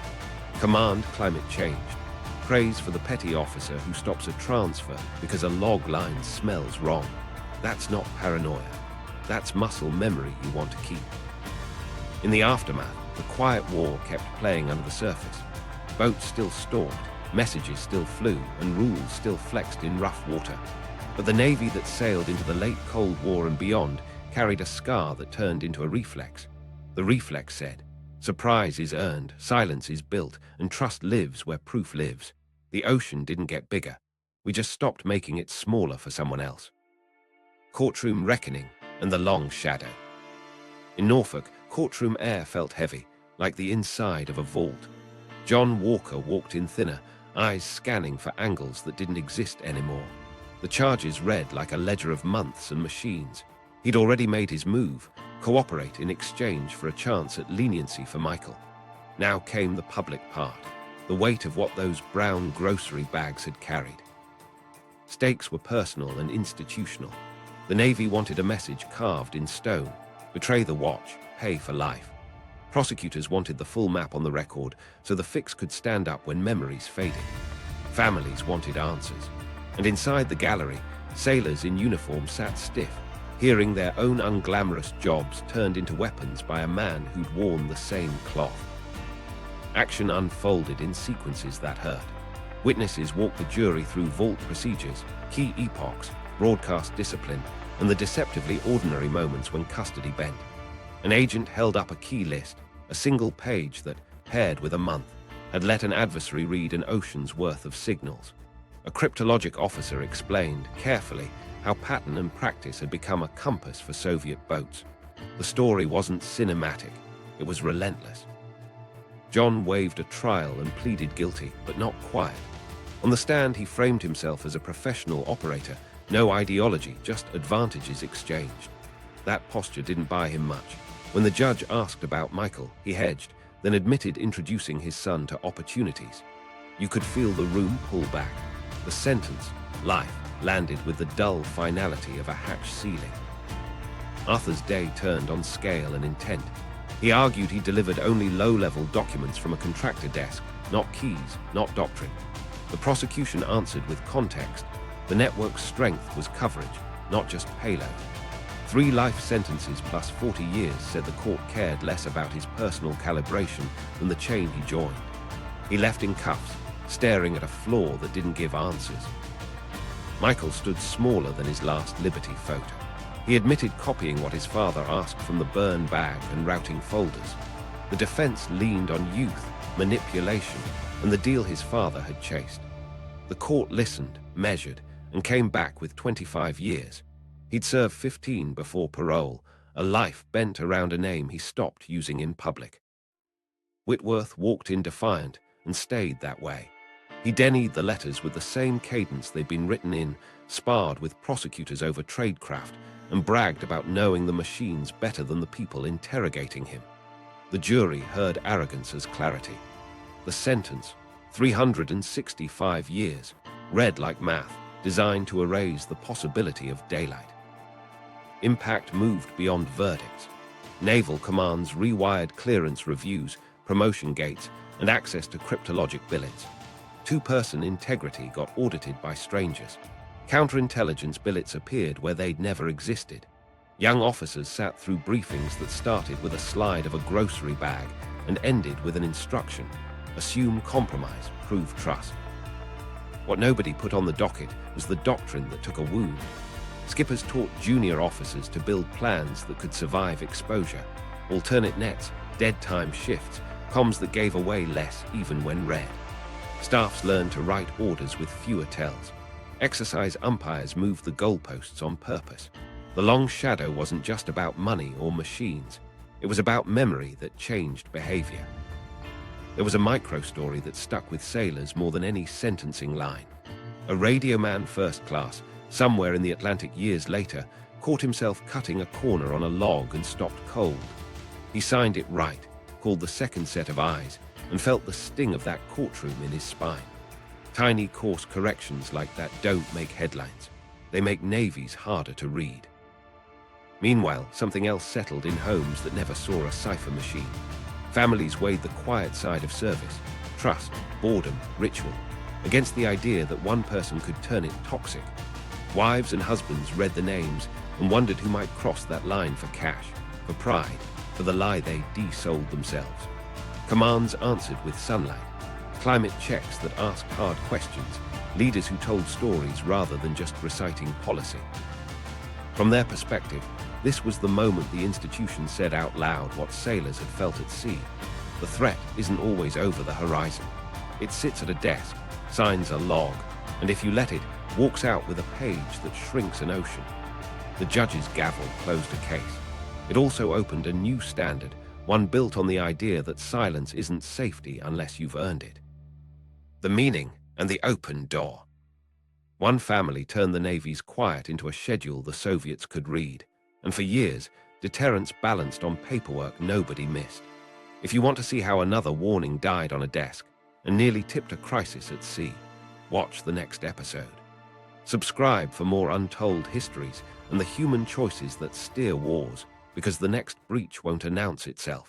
Command climate changed. Praise for the petty officer who stops a transfer because a log line smells wrong. That's not paranoia. That's muscle memory you want to keep. In the aftermath, the quiet war kept playing under the surface. Boats still stalked, messages still flew, and rules still flexed in rough water. But the Navy that sailed into the late Cold War and beyond carried a scar that turned into a reflex. The reflex said, surprise is earned, silence is built, and trust lives where proof lives. The ocean didn't get bigger. We just stopped making it smaller for someone else. Courtroom reckoning and the long shadow. In Norfolk, courtroom air felt heavy, like the inside of a vault. John Walker walked in thinner, eyes scanning for angles that didn't exist anymore. The charges read like a ledger of months and machines. He'd already made his move, cooperate in exchange for a chance at leniency for Michael. Now came the public part, the weight of what those brown grocery bags had carried. Stakes were personal and institutional. The Navy wanted a message carved in stone: betray the watch, pay for life. Prosecutors wanted the full map on the record so the fix could stand up when memories faded. Families wanted answers. And inside the gallery, sailors in uniform sat stiff, hearing their own unglamorous jobs turned into weapons by a man who'd worn the same cloth. Action unfolded in sequences that hurt. Witnesses walked the jury through vault procedures, key epochs, broadcast discipline, and the deceptively ordinary moments when custody bent. An agent held up a key list, a single page that, paired with a month, had let an adversary read an ocean's worth of signals. A cryptologic officer explained, carefully, how pattern and practice had become a compass for Soviet boats. The story wasn't cinematic, it was relentless. John waived a trial and pleaded guilty, but not quiet. On the stand, he framed himself as a professional operator, no ideology, just advantages exchanged. That posture didn't buy him much. When the judge asked about Michael, he hedged, then admitted introducing his son to opportunities. You could feel the room pull back. The sentence, life, landed with the dull finality of a hatch ceiling. Arthur's day turned on scale and intent. He argued he delivered only low-level documents from a contractor desk, not keys, not doctrine. The prosecution answered with context. The network's strength was coverage, not just payload. 3 life sentences plus 40 years said the court cared less about his personal calibration than the chain he joined. He left in cuffs, staring at a floor that didn't give answers. Michael stood smaller than his last Liberty photo. He admitted copying what his father asked from the burn bag and routing folders. The defense leaned on youth, manipulation, and the deal his father had chased. The court listened, measured, and came back with 25 years. He'd served 15 before parole, a life bent around a name he stopped using in public. Whitworth walked in defiant and stayed that way. He dennied the letters with the same cadence they'd been written in, sparred with prosecutors over tradecraft, and bragged about knowing the machines better than the people interrogating him. The jury heard arrogance as clarity. The sentence, 365 years, read like math, designed to erase the possibility of daylight. Impact moved beyond verdicts. Naval commands rewired clearance reviews, promotion gates, and access to cryptologic billets. 2-person integrity got audited by strangers. Counterintelligence billets appeared where they'd never existed. Young officers sat through briefings that started with a slide of a grocery bag and ended with an instruction: assume compromise, prove trust. What nobody put on the docket was the doctrine that took a wound. Skippers taught junior officers to build plans that could survive exposure, alternate nets, dead time shifts, comms that gave away less even when read. Staffs learned to write orders with fewer tells. Exercise umpires moved the goalposts on purpose. The long shadow wasn't just about money or machines. It was about memory that changed behavior. There was a micro-story that stuck with sailors more than any sentencing line. A radio man first class, somewhere in the Atlantic years later, caught himself cutting a corner on a log and stopped cold. He signed it right, called the second set of eyes, and felt the sting of that courtroom in his spine. Tiny course corrections like that don't make headlines. They make navies harder to read. Meanwhile, something else settled in homes that never saw a cipher machine. Families weighed the quiet side of service, trust, boredom, ritual, against the idea that one person could turn it toxic. Wives and husbands read the names and wondered who might cross that line for cash, for pride, for the lie they de-sold themselves. Commands answered with sunlight, climate checks that asked hard questions, leaders who told stories rather than just reciting policy. From their perspective, this was the moment the institution said out loud what sailors had felt at sea. The threat isn't always over the horizon. It sits at a desk, signs a log, and if you let it, walks out with a page that shrinks an ocean. The judge's gavel closed a case. It also opened a new standard, one built on the idea that silence isn't safety unless you've earned it. The meaning and the open door. One family turned the Navy's quiet into a schedule the Soviets could read, and for years, deterrence balanced on paperwork nobody missed. If you want to see how another warning died on a desk and nearly tipped a crisis at sea, watch the next episode. Subscribe for more untold histories and the human choices that steer wars, because the next breach won't announce itself.